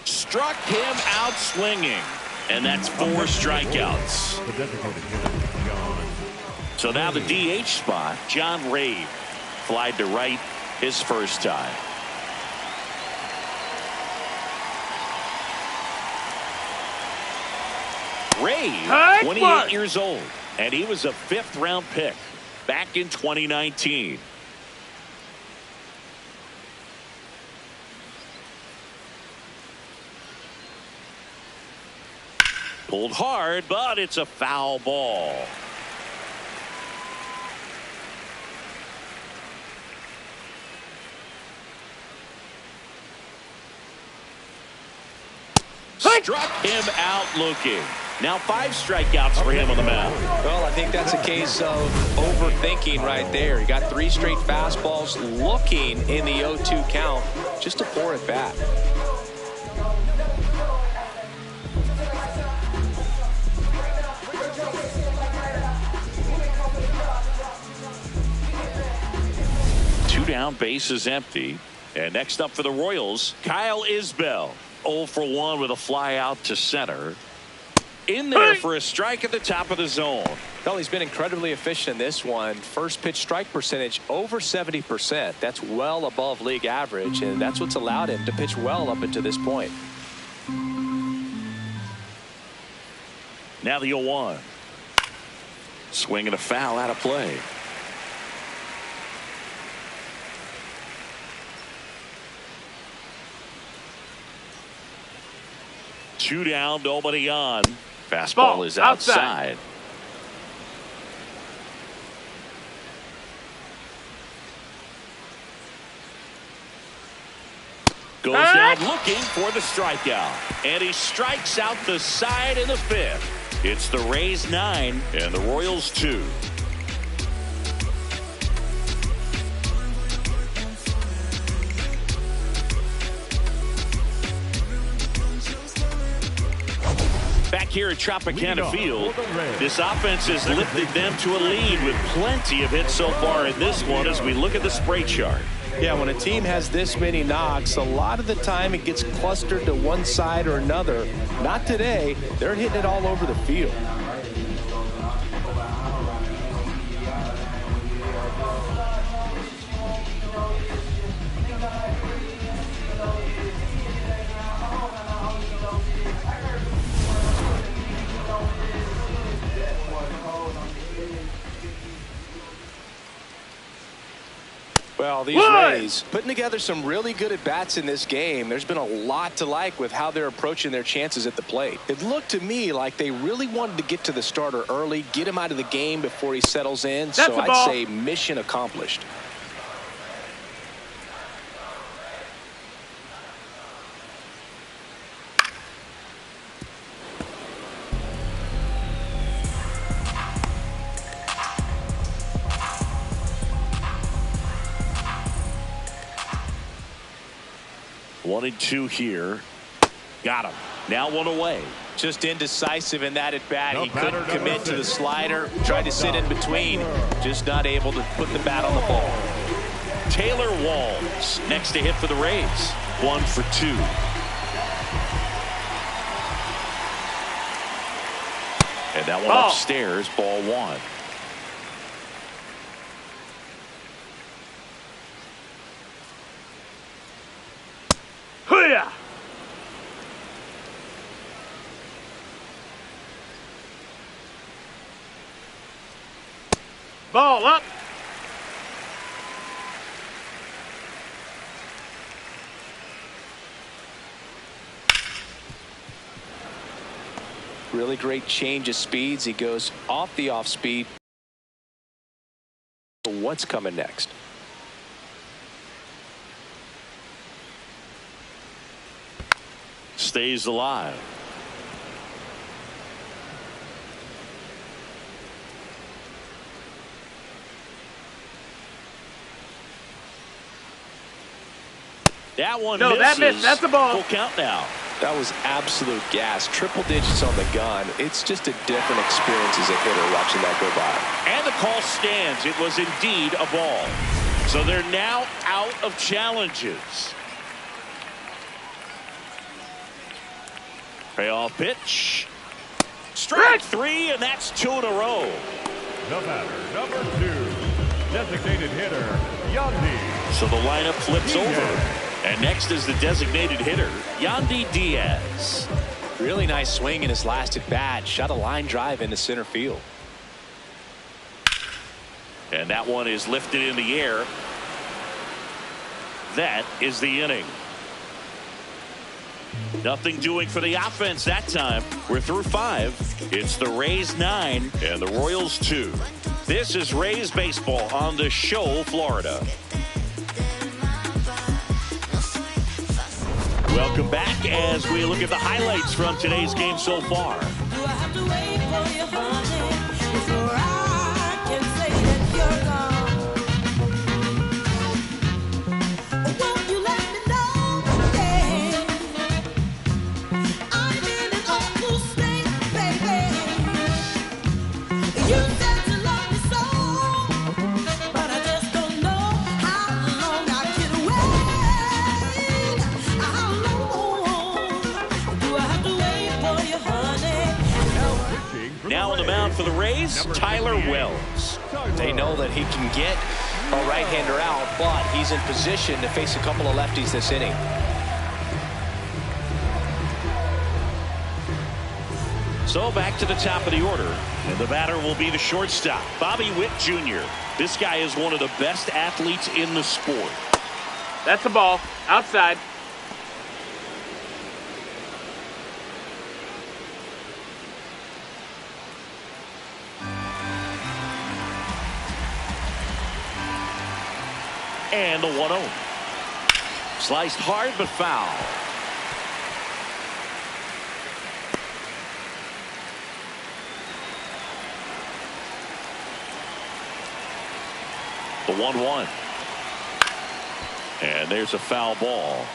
Speaker 1: Struck him out swinging, and that's 4 strikeouts. So now the DH spot, John Ray flied to right his first time. Ray, 28 years old, and he was a 5th-round pick back in 2019. Pulled hard, but it's a foul ball. Struck him out looking. Now 5 strikeouts for him on the mound.
Speaker 2: Well, I think that's a case of overthinking right there. He got 3 straight fastballs looking in the 0-2 count just to pour it back.
Speaker 1: Two down, base is empty. And next up for the Royals, Kyle Isbell. 0 for 1 with a fly out to center. In there for a strike at the top of the zone.
Speaker 2: Well, he's been incredibly efficient in this one. First pitch strike percentage over 70%. That's well above league average, and that's what's allowed him to pitch well up until this point.
Speaker 1: Now the 0-1. Swing and a foul out of play. Two down, nobody on. Fastball is outside. Goes down looking for the strikeout. And he strikes out the side in the 5th. It's the Rays 9 and the Royals 2. Back here at Tropicana Field, this offense has lifted them to a lead with plenty of hits so far in this one as we look at the spray chart.
Speaker 2: Yeah, when a team has this many knocks, a lot of the time it gets clustered to one side or another. Not today. They're hitting it all over the field. Well, these Rays putting together some really good at-bats in this game. There's been a lot to like with how they're approaching their chances at the plate. It looked to me like they really wanted to get to the starter early, get him out of the game before he settles in. So I'd say mission accomplished.
Speaker 1: One and two here. Got him. Now one away.
Speaker 2: Just indecisive in that at bat. He couldn't commit to the slider. Tried to sit in between. Just not able to put the bat on the ball.
Speaker 1: Taylor Walls next to hit for the Rays. 1 for 2. And that one upstairs, ball 1.
Speaker 4: Ball up.
Speaker 2: Really great change of speeds. He goes off the off speed. What's coming next?
Speaker 1: Stays alive. That one misses.
Speaker 4: That missed. That's a ball.
Speaker 1: Full count now.
Speaker 2: That was absolute gas. Triple digits on the gun. It's just a different experience as a hitter watching that go by.
Speaker 1: And the call stands. It was indeed a ball. So they're now out of challenges. Payoff pitch. Strike 3, and that's 2 in a row.
Speaker 3: The batter, number 2, designated hitter, Yandy.
Speaker 1: So the lineup flips over. And next is the designated hitter, Yandy Diaz.
Speaker 2: Really nice swing in his last at bat. Shot a line drive into center field.
Speaker 1: And that one is lifted in the air. That is the inning. Nothing doing for the offense that time. We're through 5. It's the Rays 9 and the Royals 2. This is Rays baseball on the Show, Florida. Welcome back as we look at the highlights from today's game so far.
Speaker 5: Do I have to wait for you, honey, before I can say that you're gone? Won't you let me know today? I'm in an awful state, baby. You said you love me so, but I just don't know how long I can wait. How long do I have to wait for you, honey?
Speaker 1: Now on the mound for the Rays, Tyler Wells.
Speaker 2: They know that he can get a right-hander out, but he's in position to face a couple of lefties this inning.
Speaker 1: So back to the top of the order, and the batter will be the shortstop, Bobby Witt Jr. This guy is one of the best athletes in the sport.
Speaker 4: That's a ball. Outside.
Speaker 1: And the 1-0. Sliced hard but foul. The 1-1. And there's a foul ball.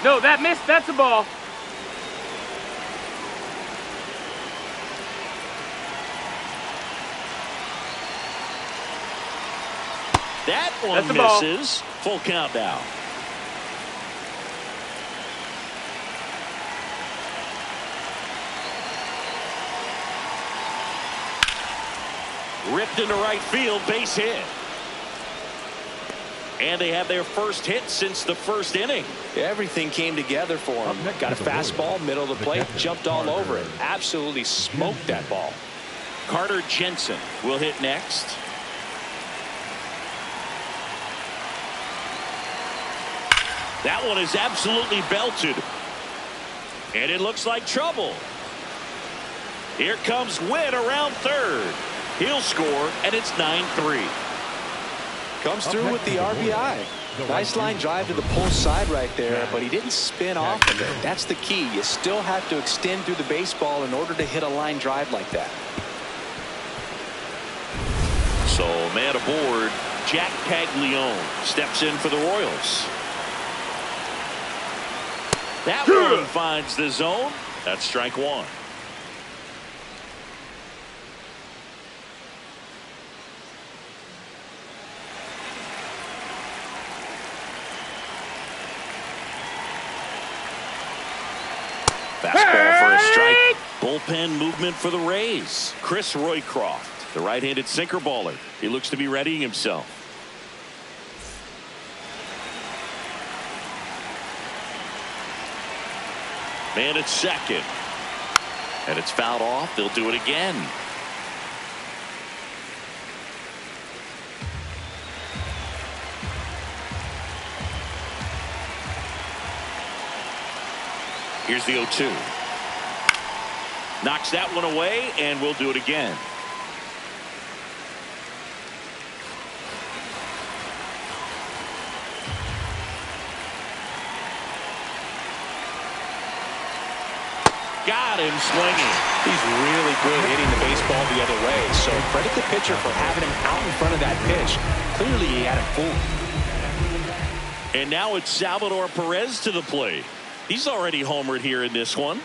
Speaker 4: No, that missed. That's a ball.
Speaker 1: That one
Speaker 4: That's a ball.
Speaker 1: misses. Full count now. Ripped into right field, base hit. And they have their first hit since the first inning.
Speaker 2: Everything came together for him. Got a fastball, middle of the plate, jumped all over it. Absolutely smoked that ball.
Speaker 1: Carter Jensen will hit next. That one is absolutely belted. And it looks like trouble. Here comes Witt around third. He'll score, and it's 9-3.
Speaker 2: Comes through with the RBI. Nice line drive to the pull side right there, but he didn't spin off of it. That's the key. You still have to extend through the baseball in order to hit a line drive like that.
Speaker 1: So man aboard, Jack Caglione steps in for the Royals. That one finds the zone. That's strike one. Fastball for a strike. Bullpen movement for the Rays. Chris Roycroft, the right-handed sinker baller. He looks to be readying himself. Man at second. And it's fouled off. They'll do it again. Here's the 0-2. Knocks that one away, and we'll do it again. Got him swinging.
Speaker 2: He's really good hitting the baseball the other way, so credit the pitcher for having him out in front of that pitch. Clearly he had him fooled.
Speaker 1: And now it's Salvador Perez to the plate. He's already homered here in this one.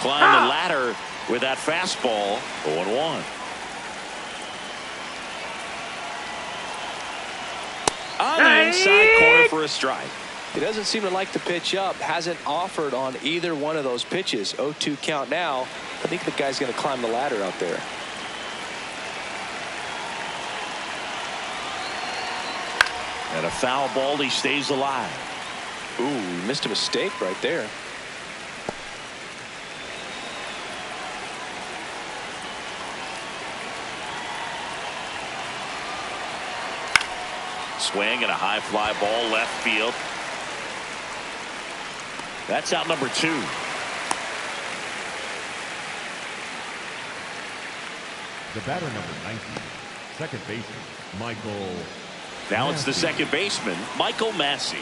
Speaker 1: Climb the ladder with that fastball. 0-1. inside corner for a strike.
Speaker 2: He doesn't seem to like to pitch up. Hasn't offered on either one of those pitches. 0-2 count now. I think the guy's going to climb the ladder out there.
Speaker 1: And a foul ball. He stays alive.
Speaker 2: Ooh, he missed a mistake right there.
Speaker 1: Swing and a high fly ball left field. That's out number 2.
Speaker 3: The batter number 19, second baseman, Michael.
Speaker 1: Now it's the second baseman, Michael Massey.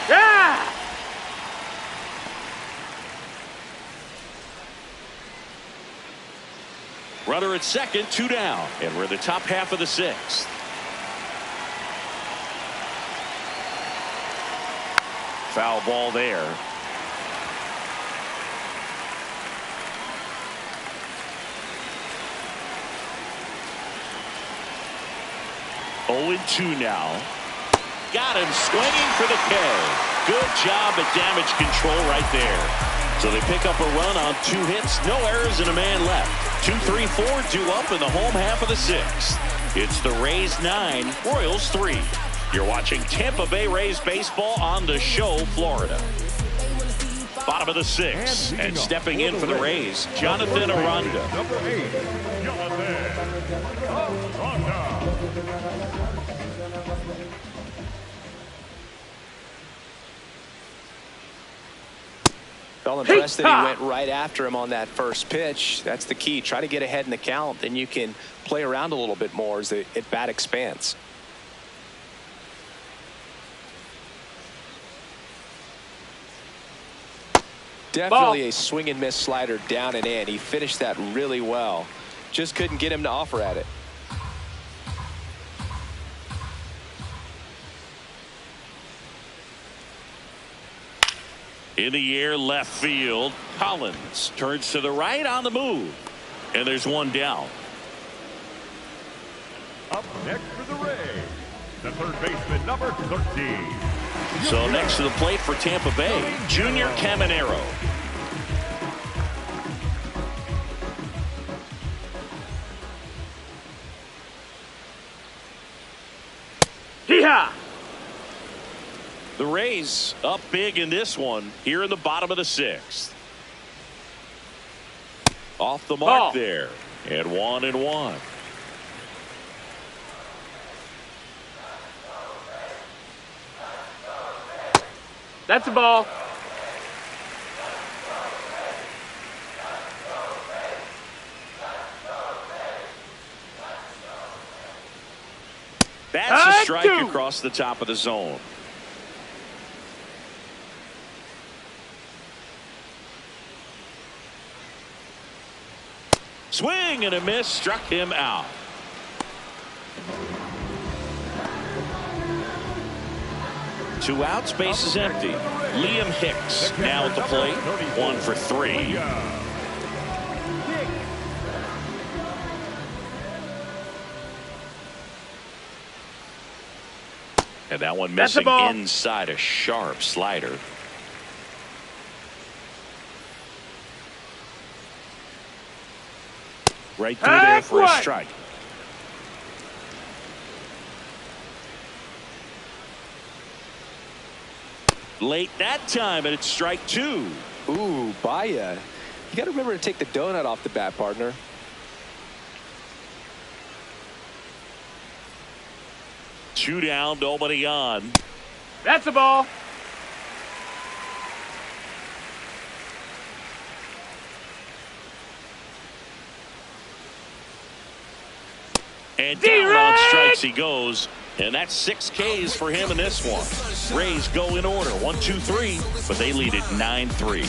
Speaker 4: Yeah!
Speaker 1: Runner at second, 2 down, and we're in the top half of the 6th. Foul ball there. Oh, 2 now. Got him swinging for the K. Good job at damage control right there. So they pick up a run on 2 hits, no errors, and a man left. 2-3-4 due up in the home half of the 6th. It's the Rays 9, Royals 3. You're watching Tampa Bay Rays baseball on The Show, Florida. Bottom of the 6th, and stepping in for the Rays, Jonathan Aranda.
Speaker 3: Number 8, Jonathan Aranda.
Speaker 2: Felt impressed that he went right after him on that first pitch. That's the key. Try to get ahead in the count, then you can play around a little bit more as the at-bat expands. Definitely a swing and miss slider down and in. He finished that really well. Just couldn't get him to offer at it.
Speaker 1: In the air, left field. Collins turns to the right on the move. And there's 1 down.
Speaker 3: Up next for the Rays, the third baseman, number 13.
Speaker 1: So next to the plate for Tampa Bay, Junior Caminero.
Speaker 4: Hee-haw!
Speaker 1: The Rays up big in this one here in the bottom of the 6th. Off the mark there. And 1-1.
Speaker 4: That's a ball.
Speaker 1: That's a strike across the top of the zone. Swing and a miss, struck him out. Two outs, base is empty. Liam Hicks now at the plate, 1 for 3. And that one missing inside, a sharp slider. Right through there for a strike. Late that time, and it's strike 2.
Speaker 2: Ooh, Baia. You got to remember to take the donut off the bat, partner.
Speaker 1: Two down, nobody on.
Speaker 4: That's a ball.
Speaker 1: And down on strikes he goes. And that's 6 Ks for him in this one. Rays go in order, 1, 2, 3, but they lead it 9-3.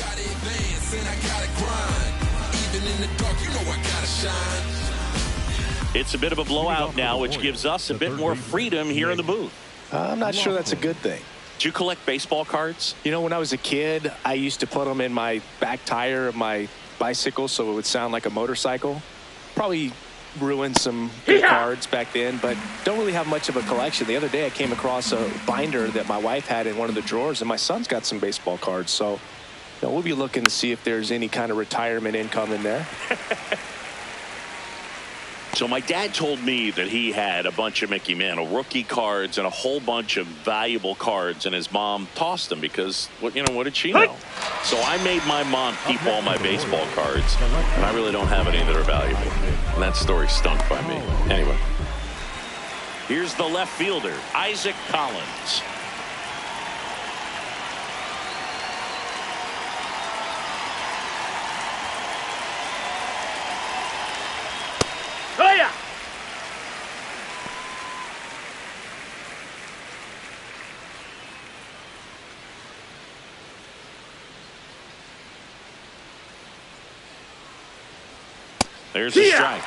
Speaker 1: It's a bit of a blowout now, which gives us a bit more freedom here in the booth.
Speaker 2: I'm not sure that's a good thing.
Speaker 1: Do you collect baseball cards?
Speaker 2: You know, when I was a kid, I used to put them in my back tire of my bicycle, so it would sound like a motorcycle. Probably ruined some good cards back then, but don't really have much of a collection. The other day I came across a binder that my wife had in one of the drawers, and my son's got some baseball cards. So we'll be looking to see if there's any kind of retirement income in there.
Speaker 1: So my dad told me that he had a bunch of Mickey Mantle rookie cards and a whole bunch of valuable cards, and his mom tossed them because, what did she know? So I made my mom keep all my baseball cards, and I really don't have any that are valuable. And that story stunk by me. Anyway, here's the left fielder, Isaac Collins.
Speaker 4: Oh, yeah.
Speaker 1: There's a strike.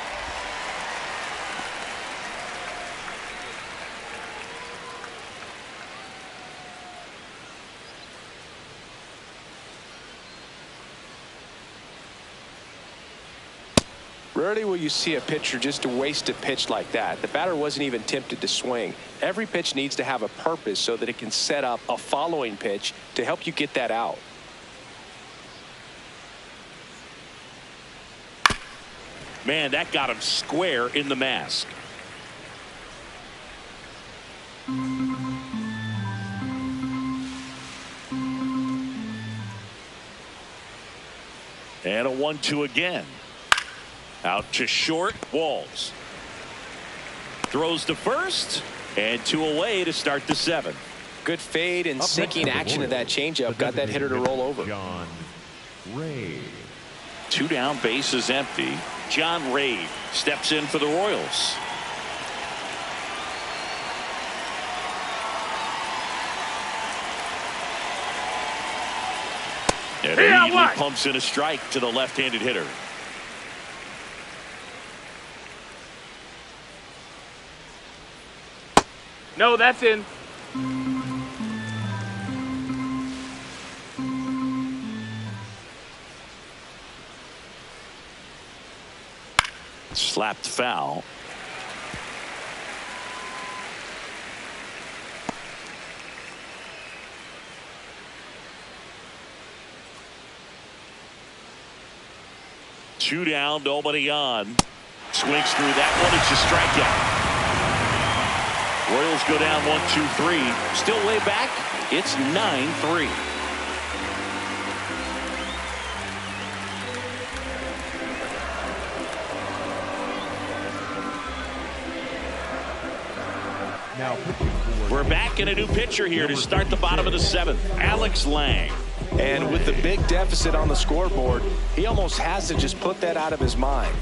Speaker 2: Rarely will you see a pitcher just waste a pitch like that. The batter wasn't even tempted to swing. Every pitch needs to have a purpose so that it can set up a following pitch to help you get that out.
Speaker 1: Man, that got him square in the mask. And a 1-2 again. Out to short, Walls. Throws to first, and 2 away to start the 7th.
Speaker 2: Good fade and sinking action of that changeup got that hitter to roll over.
Speaker 3: John Ray.
Speaker 1: 2 down, bases empty. John Ray steps in for the Royals. And immediately pumps in a strike to the left-handed hitter.
Speaker 4: No, that's in.
Speaker 1: Slapped foul. Two down, nobody on. Swings through that one. It's a strikeout. Royals go down 1-2-3. Still way back. It's 9-3.
Speaker 3: Now pitching for
Speaker 1: We're back in a new pitcher here to start the bottom of the 7th. Alex Lang.
Speaker 2: And with the big deficit on the scoreboard, he almost has to just put that out of his mind.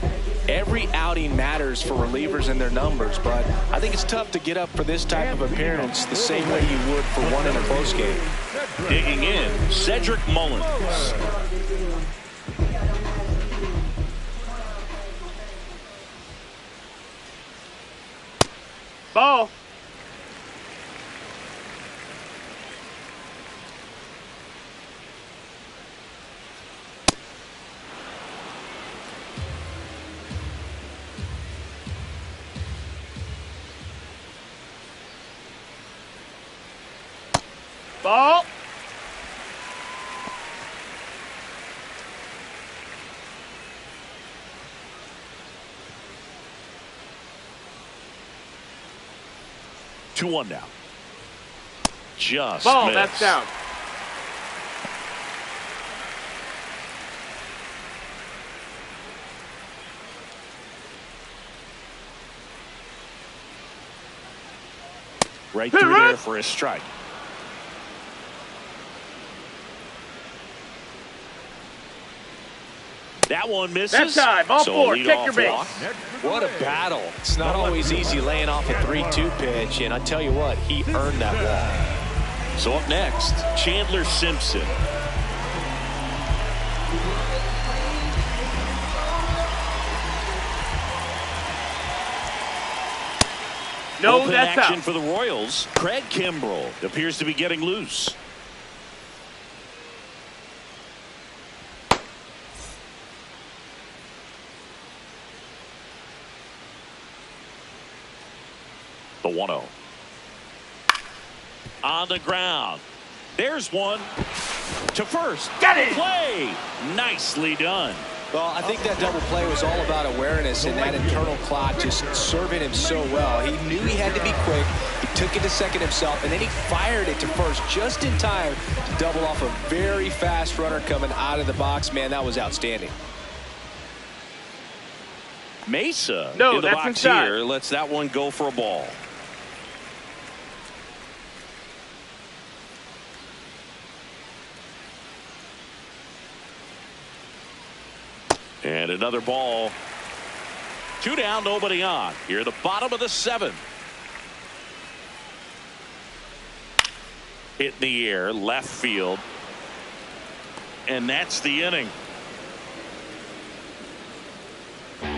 Speaker 2: Every outing matters for relievers and their numbers, but I think it's tough to get up for this type of appearance the same way you would for one in a close game.
Speaker 1: Digging in, Cedric Mullins.
Speaker 4: Ball. Ball.
Speaker 1: Two one now. Just
Speaker 4: Ball.
Speaker 1: missed.
Speaker 4: That's down.
Speaker 1: Right through there for a strike. That one misses.
Speaker 4: That's time. Ball
Speaker 1: So
Speaker 4: four.
Speaker 1: lead
Speaker 4: Take
Speaker 1: off
Speaker 4: your base.
Speaker 1: walk.
Speaker 2: What a battle. It's not always easy laying off a 3-2 pitch, and I tell you what, he earned that walk.
Speaker 1: So up next, Chandler Simpson.
Speaker 4: No,
Speaker 1: Open
Speaker 4: that's
Speaker 1: action
Speaker 4: out.
Speaker 1: for the Royals. Craig Kimbrell appears to be getting loose. The 1-0. On the ground. There's one to first.
Speaker 4: Get it!
Speaker 1: Play. Nicely done.
Speaker 2: Well, I think that double play was all about awareness and that internal clock just serving him so well. He knew he had to be quick. He took it to second himself, and then he fired it to first just in time to double off a very fast runner coming out of the box. Man, that was outstanding.
Speaker 1: Mesa
Speaker 4: No,
Speaker 1: in the
Speaker 4: that's
Speaker 1: box
Speaker 4: inside.
Speaker 1: here lets that one go for a ball. And another ball. 2 down, nobody on. Here at the bottom of the 7th. Hit in the air, left field. And that's the inning.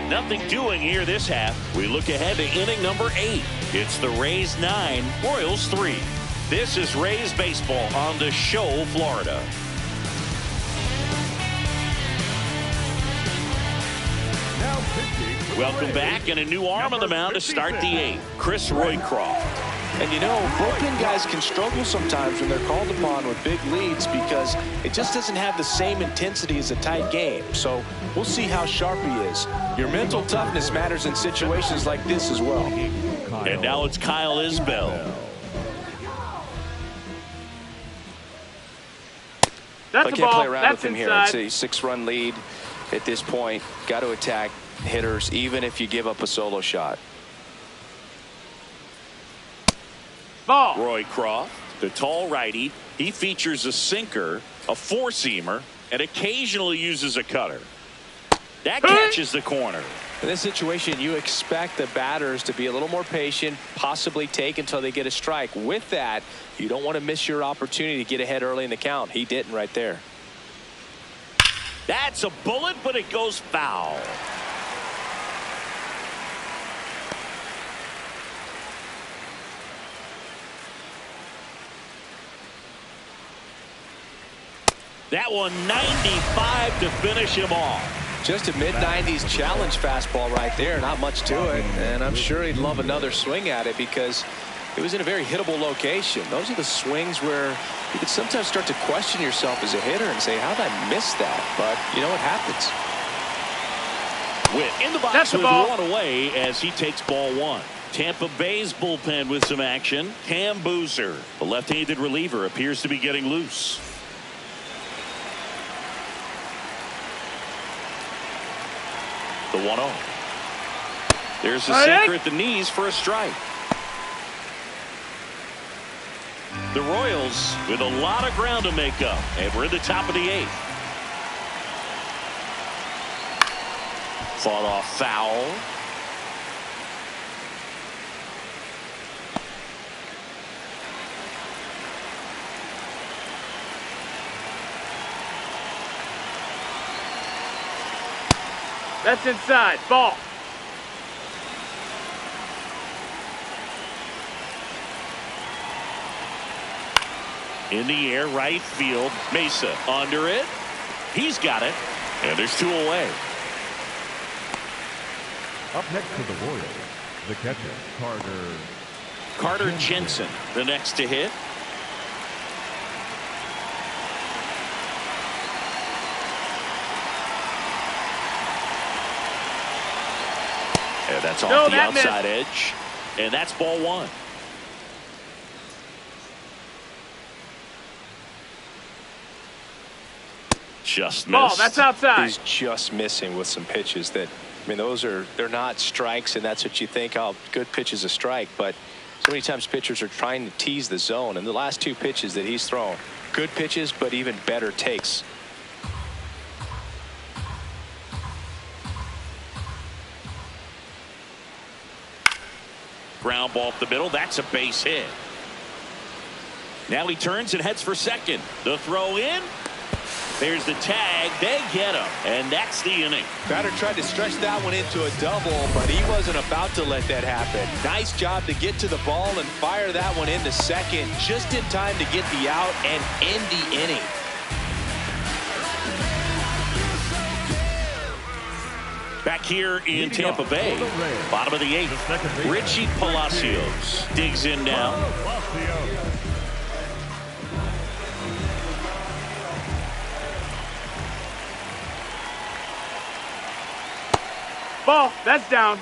Speaker 1: Nothing doing here this half. We look ahead to inning number 8. It's the Rays 9, Royals 3. This is Rays baseball on the Show, Florida.
Speaker 3: Now pitching for the
Speaker 1: Welcome
Speaker 3: Rays,
Speaker 1: back, and a new arm on the mound to start the 8th. Chris Roycroft.
Speaker 2: And you know, bullpen guys can struggle sometimes when they're called upon with big leads because it just doesn't have the same intensity as a tight game. So we'll see how sharp he is. Your mental toughness matters in situations like this as well.
Speaker 1: And now it's Kyle Isbell.
Speaker 4: That's
Speaker 2: I
Speaker 4: a
Speaker 2: can't
Speaker 4: ball.
Speaker 2: play around
Speaker 4: That's
Speaker 2: with him
Speaker 4: inside.
Speaker 2: here. It's a 6-run lead at this point. Got to attack hitters even if you give up a solo shot.
Speaker 4: Ball.
Speaker 1: Roycroft, the tall righty. He features a sinker, a 4-seamer, and occasionally uses a cutter. That catches the corner.
Speaker 2: In this situation, you expect the batters to be a little more patient, possibly take until they get a strike. With that, you don't want to miss your opportunity to get ahead early in the count. He didn't right there.
Speaker 1: That's a bullet, but it goes foul. That one 95 to finish him off.
Speaker 2: Just a mid-90s challenge fastball right there. Not much to it. And I'm sure he'd love another swing at it because it was in a very hittable location. Those are the swings where you could sometimes start to question yourself as a hitter and say, how did I miss that? But, you know, it happens.
Speaker 1: Witt in the box
Speaker 4: That's the
Speaker 1: with
Speaker 4: ball.
Speaker 1: 1 away as he takes ball 1. Tampa Bay's bullpen with some action. Cam Boozer, the left-handed reliever, appears to be getting loose. The 1-0. There's a sinker at the knees for a strike. The Royals with a lot of ground to make up, and we're at the top of the 8th. Fought off foul.
Speaker 4: That's inside. Ball.
Speaker 1: In the air, right field. Mesa under it. He's got it. And there's 2 away.
Speaker 3: Up next to the Royals, the catcher,
Speaker 1: Carter Jensen, the next to hit. And that's off the
Speaker 4: that
Speaker 1: outside edge. And that's ball 1. Just missed.
Speaker 4: Ball. That's outside.
Speaker 2: He's just missing with some pitches that, I mean, they're not strikes, and that's what you think, oh, good pitch is a strike. But so many times pitchers are trying to tease the zone, and the last 2 pitches that he's thrown, good pitches, but even better takes.
Speaker 1: Ground ball up the middle. That's a base hit. Now he turns and heads for second. The throw in. There's the tag. They get him. And that's the inning.
Speaker 2: Batter tried to stretch that one into a double, but he wasn't about to let that happen. Nice job to get to the ball and fire that one into second just in time to get the out and end the inning.
Speaker 1: Back here in Tampa Bay, bottom of the 8th, Richie Palacios digs in now.
Speaker 4: Ball, that's down.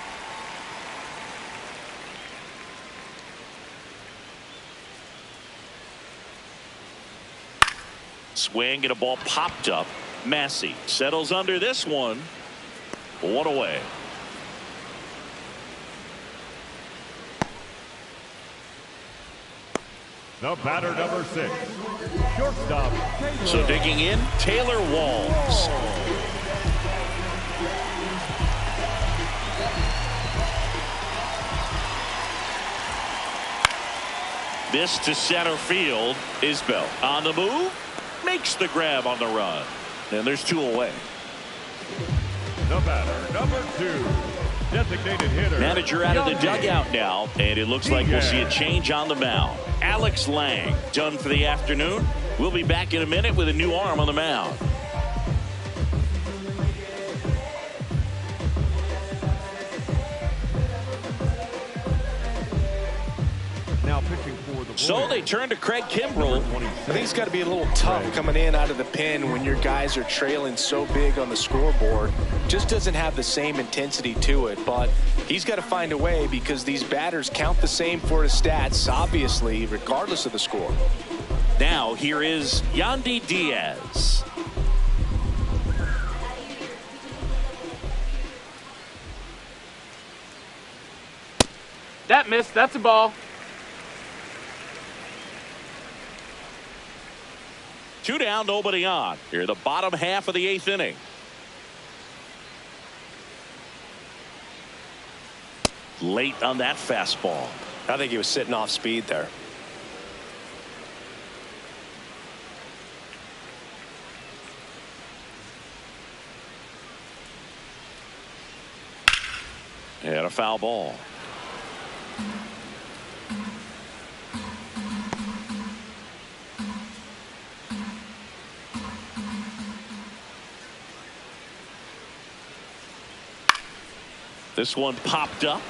Speaker 1: Swing and a ball popped up. Massey settles under this one. One away.
Speaker 3: The batter, number 6, shortstop.
Speaker 1: So digging in, Taylor Walls. This to center field. Isbell on the move, makes the grab on the run, and there's 2 away.
Speaker 3: The batter, number 2, designated hitter.
Speaker 1: Manager out of the dugout now, and it looks like we'll see a change on the mound. Alex Lang done for the afternoon. We'll be back in a minute with a new arm on the mound.
Speaker 3: Now pitching for the
Speaker 1: So they turn to Craig Kimbrell.
Speaker 2: I think it's got to be a little tough coming in out of the pen when your guys are trailing so big on the scoreboard. Just doesn't have the same intensity to it, but he's got to find a way because these batters count the same for his stats, obviously, regardless of the score.
Speaker 1: Now here is Yandy Diaz.
Speaker 4: That missed. That's a ball.
Speaker 1: 2 down, nobody on. Here the bottom half of the 8th inning. Late on that fastball.
Speaker 2: I think he was sitting off speed there.
Speaker 1: And a foul ball. This one popped up.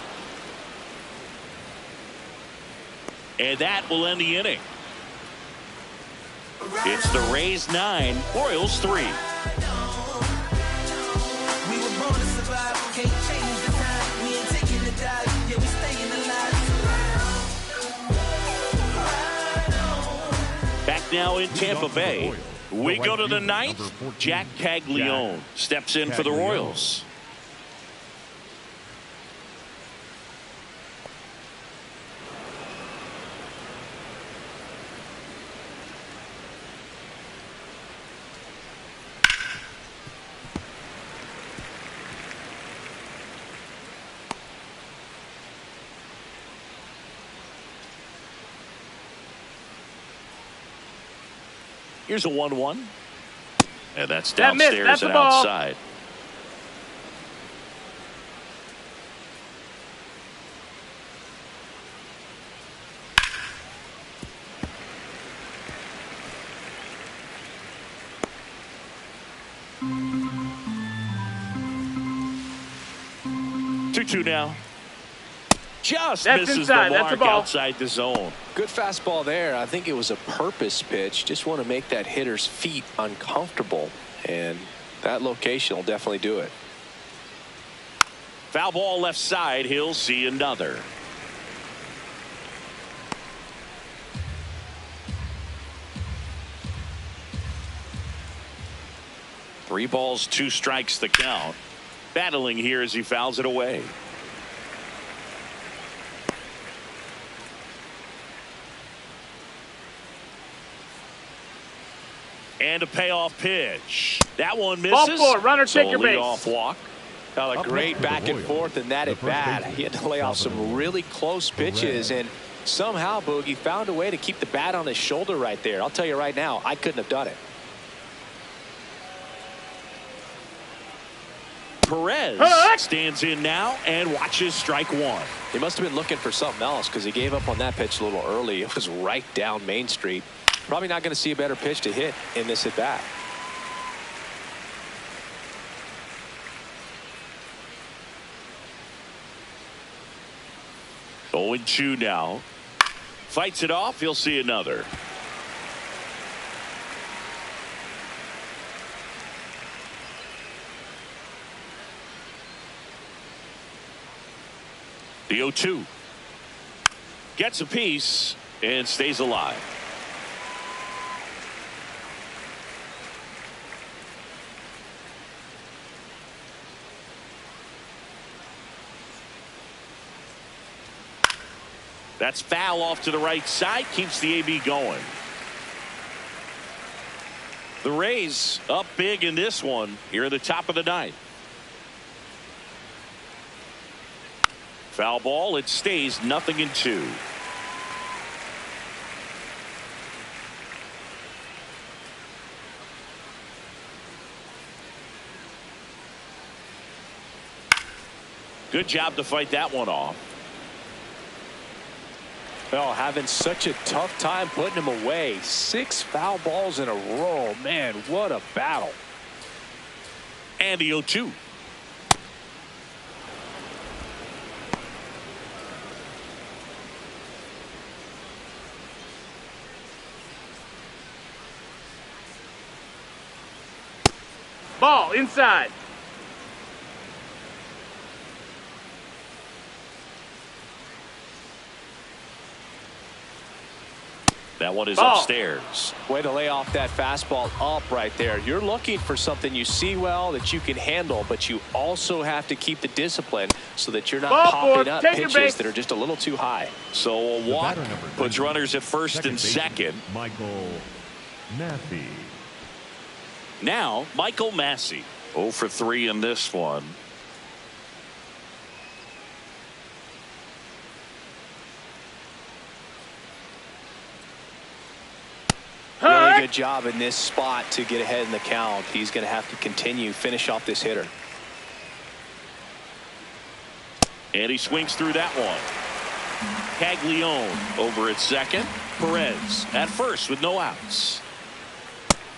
Speaker 1: And that will end the inning. It's the Rays 9, Orioles 3.
Speaker 5: We were born to survive, can't change the time. We ain't taking a dive, yeah, we staying alive.
Speaker 1: Back now in Tampa Bay. We go to the 9th. Jack Caglione steps in for the Royals. Here's a 1-1. And that's downstairs
Speaker 4: That's
Speaker 1: and
Speaker 4: a ball.
Speaker 1: outside. Two now. Just
Speaker 4: That's
Speaker 1: misses
Speaker 4: inside.
Speaker 1: the
Speaker 4: That's a
Speaker 1: mark
Speaker 4: ball.
Speaker 1: outside the zone.
Speaker 2: Good fastball there. I think it was a purpose pitch. Just want to make that hitter's feet uncomfortable, and that location will definitely do it.
Speaker 1: Foul ball left side. He'll see another. Three balls, 2 strikes the count. Battling here as he fouls it away. And a payoff pitch. That one misses.
Speaker 4: Ball 4, runner,
Speaker 1: so
Speaker 4: take your
Speaker 1: lead
Speaker 4: base.
Speaker 1: off walk.
Speaker 2: Got a
Speaker 3: Up
Speaker 2: great
Speaker 3: next to
Speaker 2: back
Speaker 3: the
Speaker 2: and
Speaker 3: Royals,
Speaker 2: forth in that
Speaker 3: the
Speaker 2: at
Speaker 3: first
Speaker 2: bat.
Speaker 3: baseman,
Speaker 2: He had to lay off some
Speaker 3: Salvador
Speaker 2: really close pitches, and somehow Boogie found a way to keep the bat on his shoulder right there. I'll tell you right now, I couldn't have done it.
Speaker 1: Perez stands in now and watches strike 1.
Speaker 2: He must have been looking for something else because he gave up on that pitch a little early. It was right down Main Street. Probably not going to see a better pitch to hit in this at bat.
Speaker 1: 0-2 now. Fights it off. He'll see another. The 0-2. Gets a piece and stays alive. That's foul off to the right side. Keeps the AB going. The Rays up big in this one here at the top of the ninth. Foul ball. It stays 0-2. Good job to fight that one off.
Speaker 2: Oh, having such a tough time putting him away. 6 foul balls in a row. Man, what a battle.
Speaker 1: And the 0-2.
Speaker 4: Ball inside.
Speaker 1: That one is
Speaker 4: Ball.
Speaker 1: upstairs.
Speaker 2: Way to lay off that fastball up right there. You're looking for something you see well that you can handle, but you also have to keep the discipline so that you're not
Speaker 4: Ball
Speaker 2: popping
Speaker 4: four.
Speaker 2: up
Speaker 4: Take your
Speaker 2: pitches
Speaker 4: base.
Speaker 2: that are just a little too high.
Speaker 1: So a
Speaker 3: The
Speaker 1: walk
Speaker 3: batter number
Speaker 1: puts
Speaker 3: 20,
Speaker 1: runners at first and
Speaker 3: baseman,
Speaker 1: second.
Speaker 3: Michael Massey.
Speaker 1: Now Michael Massey 0 for 3 in this one.
Speaker 2: Really good job in this spot to get ahead in the count. He's going to have to continue, finish off this hitter.
Speaker 1: And he swings through that one. Caglione over at second. Perez at first with no outs.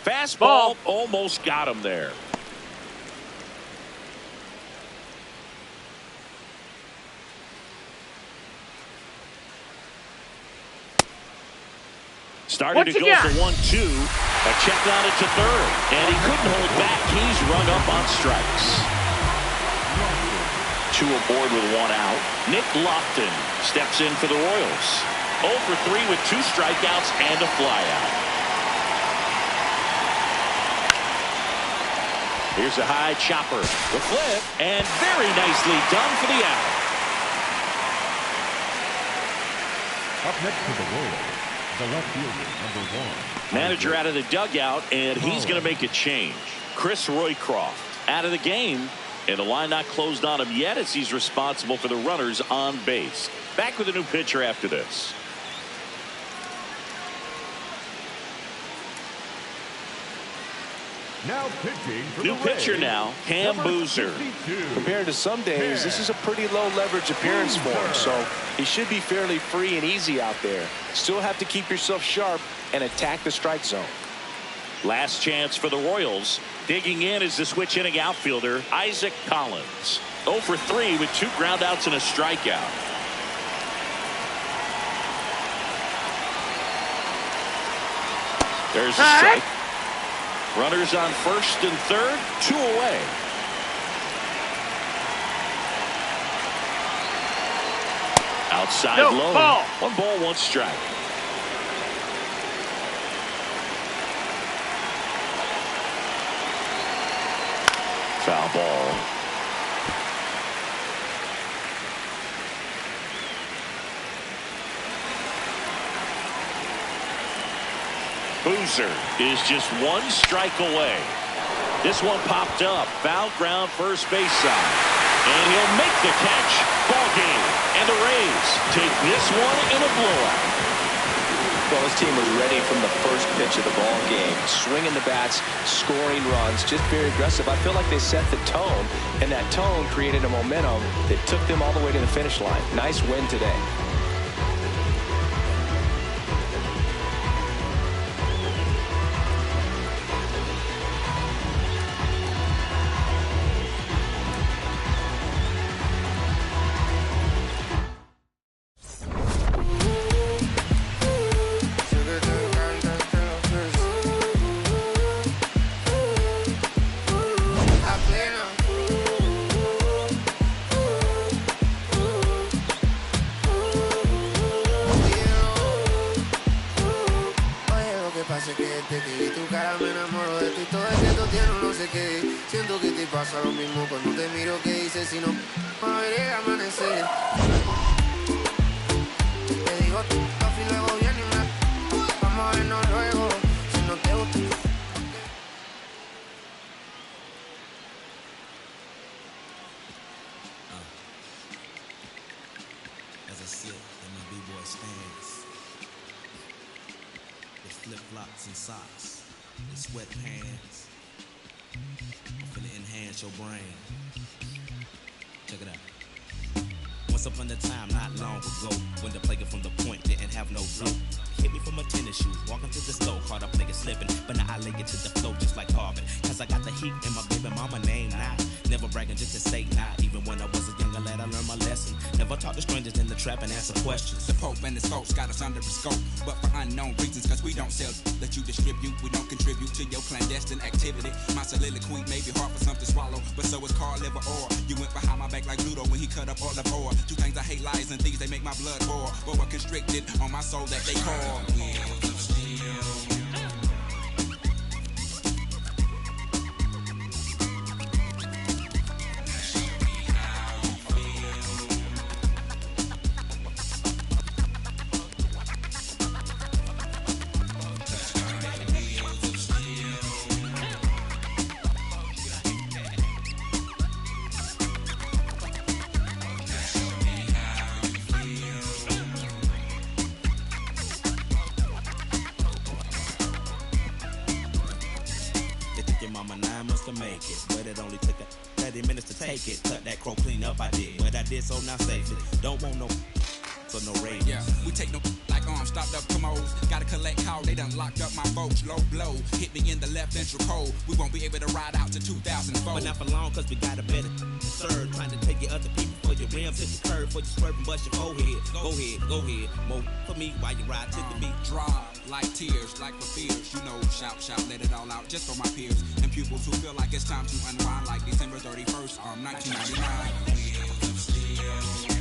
Speaker 1: Fastball
Speaker 4: Ball.
Speaker 1: almost got him there. Started
Speaker 4: What
Speaker 1: to
Speaker 4: you
Speaker 1: go
Speaker 4: got?
Speaker 1: for 1-2. A check on it to third. And he couldn't hold back. He's rung up on strikes. 2 aboard with 1 out. Nick Lofton steps in for the Royals. 0 for 3 with 2 strikeouts and a flyout. Here's a high chopper. The flip. And very nicely done for the out.
Speaker 3: Up next to the Royals, the left fielder, number 1.
Speaker 1: Manager out of the dugout, and he's going to make a change. Chris Roycroft out of the game, and the line not closed on him yet as he's responsible for the runners on base. Back with a new pitcher after this.
Speaker 3: Now pitching for
Speaker 1: New
Speaker 3: the
Speaker 1: pitcher
Speaker 3: Rays,
Speaker 1: now, Cam
Speaker 3: number
Speaker 1: Boozer.
Speaker 3: 52.
Speaker 2: Compared to some days, this is a pretty low leverage appearance for him, so he should be fairly free and easy out there. Still have to keep yourself sharp and attack the strike zone.
Speaker 1: Last chance for the Royals. Digging in is the switch inning outfielder, Isaac Collins. 0 for 3 with 2 groundouts and a strikeout. There's a strike. Runners on first and third, 2 away. Outside
Speaker 4: No,
Speaker 1: low.
Speaker 4: ball.
Speaker 1: 1 ball, 1 strike. Foul ball. Boozer is just 1 strike away. This one popped up. Foul ground first base side. And he'll make the catch. Ball game. And the Rays take this one in a blowout.
Speaker 2: Well, this team was ready from the first pitch of the ball game. Swinging the bats, scoring runs, just very aggressive. I feel like they set the tone, and that tone created a momentum that took them all the way to the finish line. Nice win today.
Speaker 6: pasa lo mismo cuando te miro, que dices si no me veré amanecer. Te digo y luego viene una, vamos a vernos luego, si no te gusta.
Speaker 7: As I sit in my b-boy stance, with flip-flops and socks, with sweatpants, I'm finna enhance your brain. Check it out. Once upon a time, not long ago, when the player from the point didn't have no flow. Hit me from my tennis shoes, walking to the store, caught up nigga slipping, but now I lay it to the flow just like Harvard. Cause I got the heat in my baby mama name now. Never bragging just to say nah. Even when I was a younger lad, I learned my lesson. Never talk to strangers in the trap and answer questions.
Speaker 8: The Pope and his folks got us under the scope, but for unknown reasons, cause we don't sell that you distribute. We don't contribute to your clandestine activity. My soliloquy may be hard for some to swallow, but so is Carl liver or you went behind my back like Ludo when he cut up all the ore. Two things I hate, lies and things, they make my blood boil. But we're constricted on my soul that they call wheels of steel.
Speaker 7: Make it, but it only took 30 minutes to take it. Cut that crow clean up, I did, but I did so now safely. Don't want no so no rain.
Speaker 8: Yeah, we take no like stopped up commodes. Gotta collect call, they done locked up my folks. Low blow, hit me in the left ventral cold. We won't be able to ride out to 2004.
Speaker 7: But not for long, cause we got a better serve. Trying to take your other people for your rims, hit the curve for your swerving, bust your forehead. Go ahead, go ahead. More for me while you ride to the beat.
Speaker 8: Drop like tears, like for fears. You know, shout, shout, let it all out just for my peers and pupils who feel like it's time to unwind like December 31st, 1999. Wheels of steel.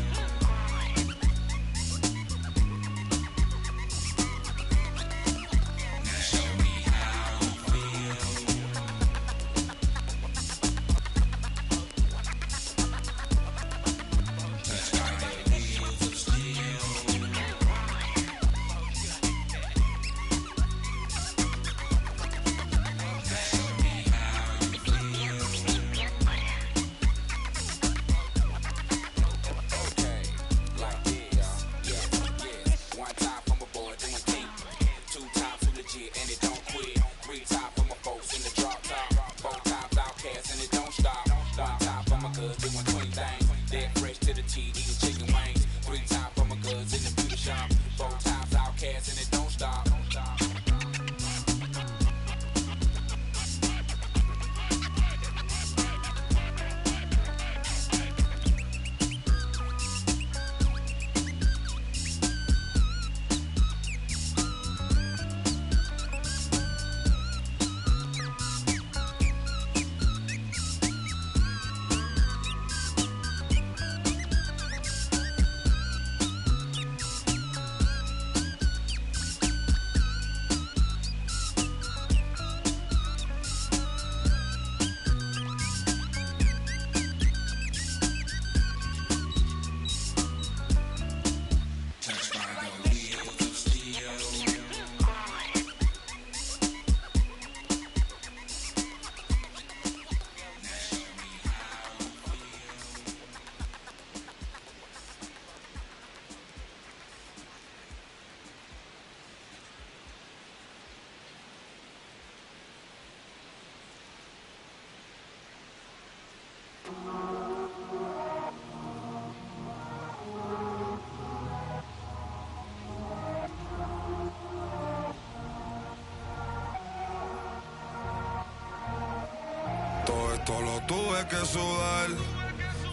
Speaker 9: Todo lo tuve que sudar,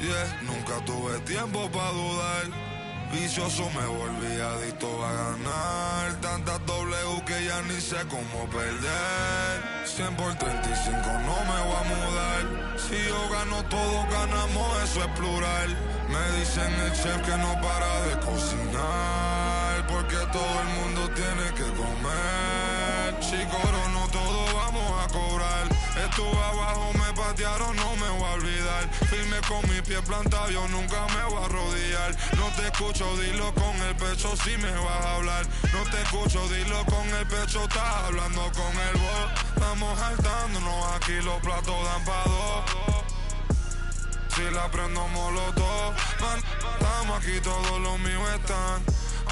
Speaker 9: yeah, nunca tuve tiempo para dudar. Vicioso me volví adicto a ganar. Tantas W que ya ni sé cómo perder. 100 por 35 no me voy a mudar. Si yo gano, todos ganamos, eso es plural. Me dicen el chef que no para de cocinar, porque todo el mundo tiene que comer. Si corono todo vamos a cobrar. Estuve abajo, me patearon, no me voy a olvidar. Firme con mi pie plantado, yo nunca me voy a arrodillar. No te escucho, dilo con el pecho si me vas a hablar. No te escucho, dilo con el pecho, estás hablando con el voz. Estamos saltándonos, aquí los platos dan pa' dos. Si la prendo molotov, man, estamos aquí, todos los míos están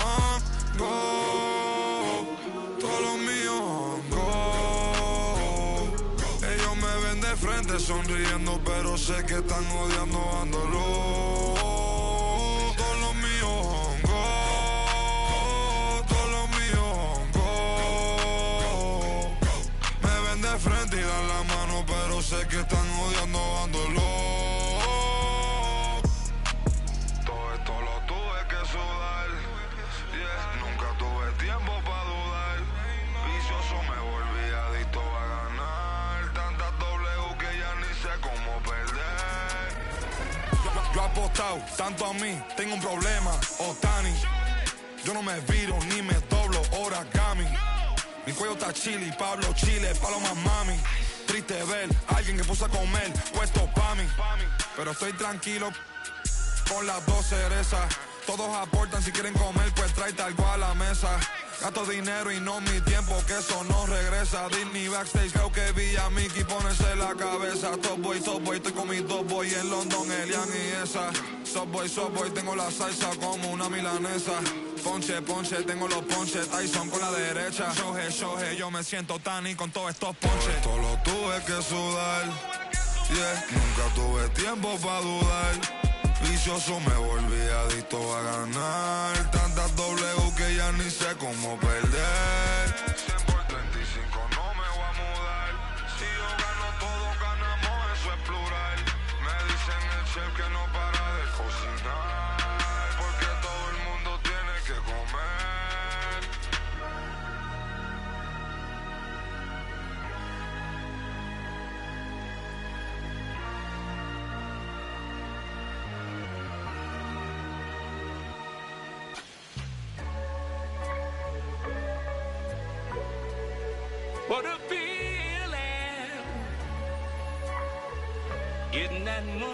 Speaker 9: on go. Todos los míos on go. Ellos me ven de frente sonriendo, pero sé que están odiando, ándolo. Todos los míos on go. Todos los míos on go. Me ven de frente y dan la mano, pero sé que están odiando, ándolo. Tanto a mí, tengo un problema, Otani. Yo no me viro ni me doblo, origami. Mi cuello está chili, Pablo Chile, Paloma Mami. Triste ver a alguien que puso a comer, puesto pa' mí. Pero estoy tranquilo con las dos cerezas. Todos aportan, si quieren comer, pues tráete algo a la mesa. Gasto dinero y no mi tiempo, que eso no regresa. Disney backstage, creo que vi a Mickey ponerse la cabeza. Top boy, estoy con mis dos boys en London, Elian y esa. Subway, tengo la salsa como una milanesa. Ponche, tengo los ponches, Tyson con la derecha. Shoje, yo me siento Tani con todos estos ponches. Esto lo tuve que sudar, yeah. Nunca tuve tiempo pa' dudar. Vicioso me volví adicto a ganar. Tantas W que ya ni sé cómo perder. 100 por 35 no me voy a mudar. Si yo gano, todos ganamos, eso es plural. Me dicen el chef que no para de cocinar, porque todo el mundo tiene que comer.
Speaker 10: What a feeling, getting that money.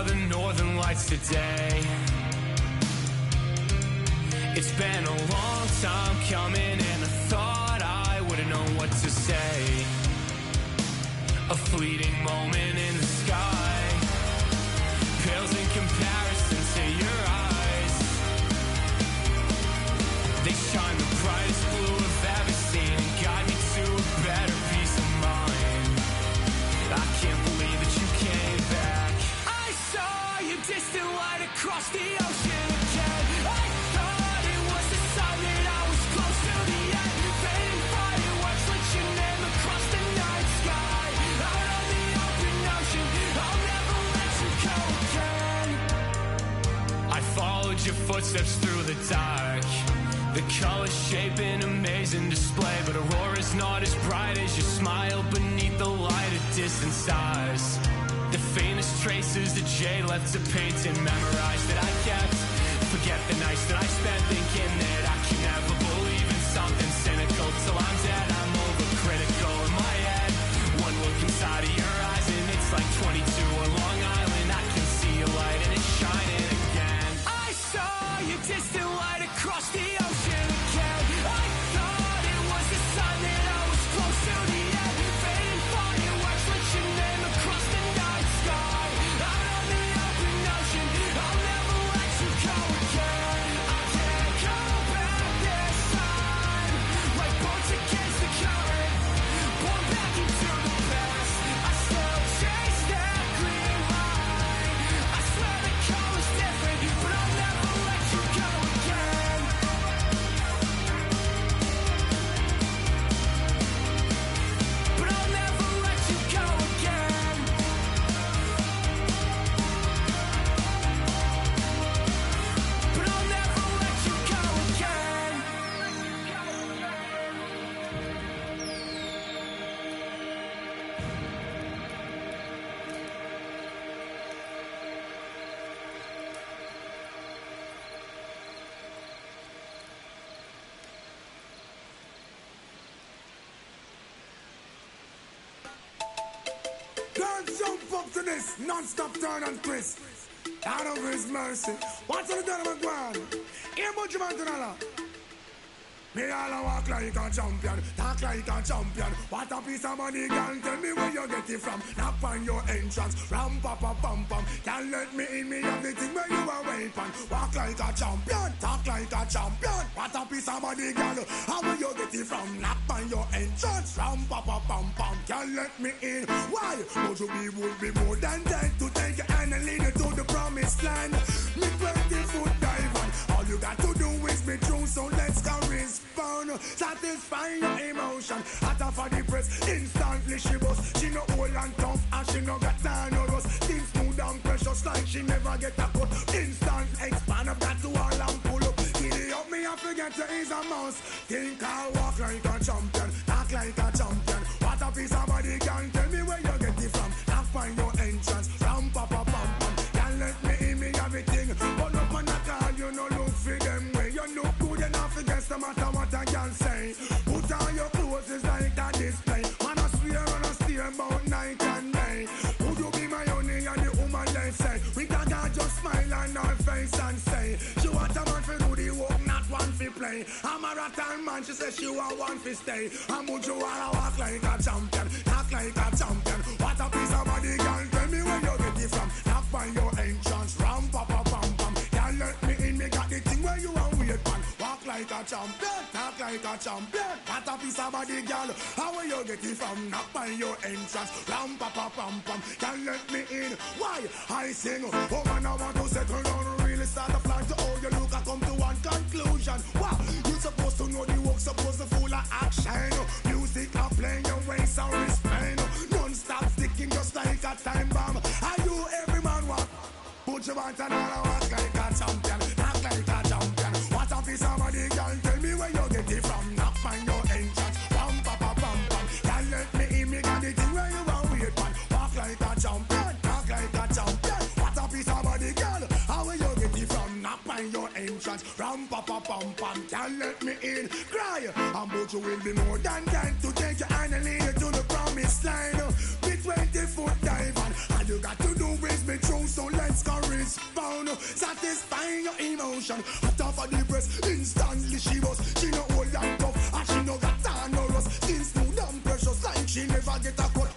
Speaker 11: the northern lights today. It's been a long time coming, and I thought I wouldn't know what to say. A fleeting moment in the sky pales in comparison to your eyes. They shine the brightest blue I've ever seen and guide me to a better peace of mind. I can't believe that you came back. I saw your distant light across the ocean again. I thought it was the sign that I was close to the end. Fading fireworks lit your name across the night sky. Out on the open ocean, I'll never let you go again. I followed your footsteps through the dark. The colors shape an amazing display, but Aurora's not as bright as your smile beneath the light of distant stars. The faintest traces that Jay left to paint and memorize that I kept. Forget the nights that I spent thinking that I can never believe in something cynical. Till I'm dead, I'm overcritical in my head. One look inside of your eyes and it's like 22 on Long Island. I can see a light and it's shining again. I saw your distant light across the ocean again. I thought it was the sign that I was close to the end. Fading fireworks lit your name across the night sky. Out on the open ocean, I'll never let you go again. I can't go back this time. Like boats against the current, born back into the past. I still chase that green light. I swear the color's different, but I'll never let you go again. But I'll never let you go again. But I'll never let you go again.
Speaker 12: Girls jump up to this non-stop turn and twist. Out of his mercy. What's on the done of McGuire? Here, Butch Mantanala. Me all a walk like a champion, talk like a champion. What a piece of money, girl, tell me where you get it from. Knock on your entrance, ram pa pa pam pam. Can't let me in, me have the thing where you are waiting. Walk like a champion, talk like a champion. What a piece of money, girl, how will you get it from? Knock on your entrance, ram pa pa pam pam. Can't let me in, why? Would you be would be more than dead to take your hand and lead you to the promised land? Me 20-foot dive on, all you got to do is be true, so let's go respond. Satisfy your emotion, hotter for the press, instantly she bust. She no old and tough, and she no got time no rust. Things smooth and precious like she never get a cut. Instant expand up that to all and pull up. Giddy up me, I forget you is a mouse. Think I walk like a champion, talk like a champion. What a piece of body, can tell me where you get it from. Knock find your entrance, ram pa pa pam pam. Can't let me in, me everything. But look man at all, you no look for them way. You look good enough against the matter what I can say. Put on your clothes, it's like a display. Man, I swear and I steer about night and day. Would you be my honey and the woman they say? We can just smile on her face and say, she want a man for do the work, not one for play. I'm a rattan man, she says she want one for stay. And would you wanna walk like a champion, talk like a champion? What a piece of body, girl, tell me where you get it from. Knock by your entrance, ram pa pa pam pam. Can't let me in, me got the thing where you want weird man. Walk like a champion, talk like a champion. What a piece of body, girl, how will you get it from? Knock by your entrance, ram pa pa pam pam. Can't let me in, why? I sing, oh man, I want to settle down, really start to fly to all you look, I come to one conclusion. Wow, you supposed to know the work, supposed to full of action. Music are playing your ways and respect. Non-stop sticking just like a time bomb. Are you every man walk? Put your want and all walk like a champion, act like a champion. What a piece of money, girl, tell me where you get it from. Knock on your entrance, ram pa pa pam pam. Can't let me in, me got the thing where you want weird man. Walk like a champion, talk like a champion. What a piece of money, girl, how will you get it from? Knock on your entrance, ram pa pa pam pam. Can't let me in, cry. And but you will be more than that to take your hand and lead you to the promised land. Be 20-foot dive on, all you got to do is be true. so let's go respond. Satisfying your emotion. Hot off of the press, instantly she was. She no old and tough, and she no got tan no rust. Skin smooth and precious, like she never get a cut.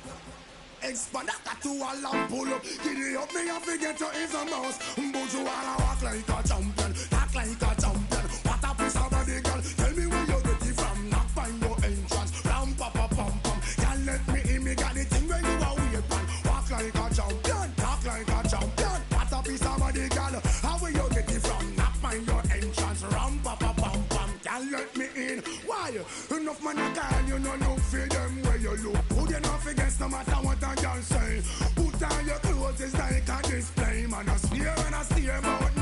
Speaker 12: Expand that to a lamp pull up. Giddy up, me and forget you is a mouse. But you wanna walk like a champion, talk like a champion. What a piece of body, girl. Tell me where you get it from. Not find your entrance. Ram pa pa pum pum. Can't let me in, me got the thing where you are weird man. Walk like a champion, talk like a champion. What a piece of body, girl. How where you get it from? Not find your entrance. Ram pa pa pum pum. Can't let me in. Why? Enough man a call, you know no feel them where you look. Who you not forget no matter what a girl say. Put on your clothes, it's like a display. Man, I swear and I steer about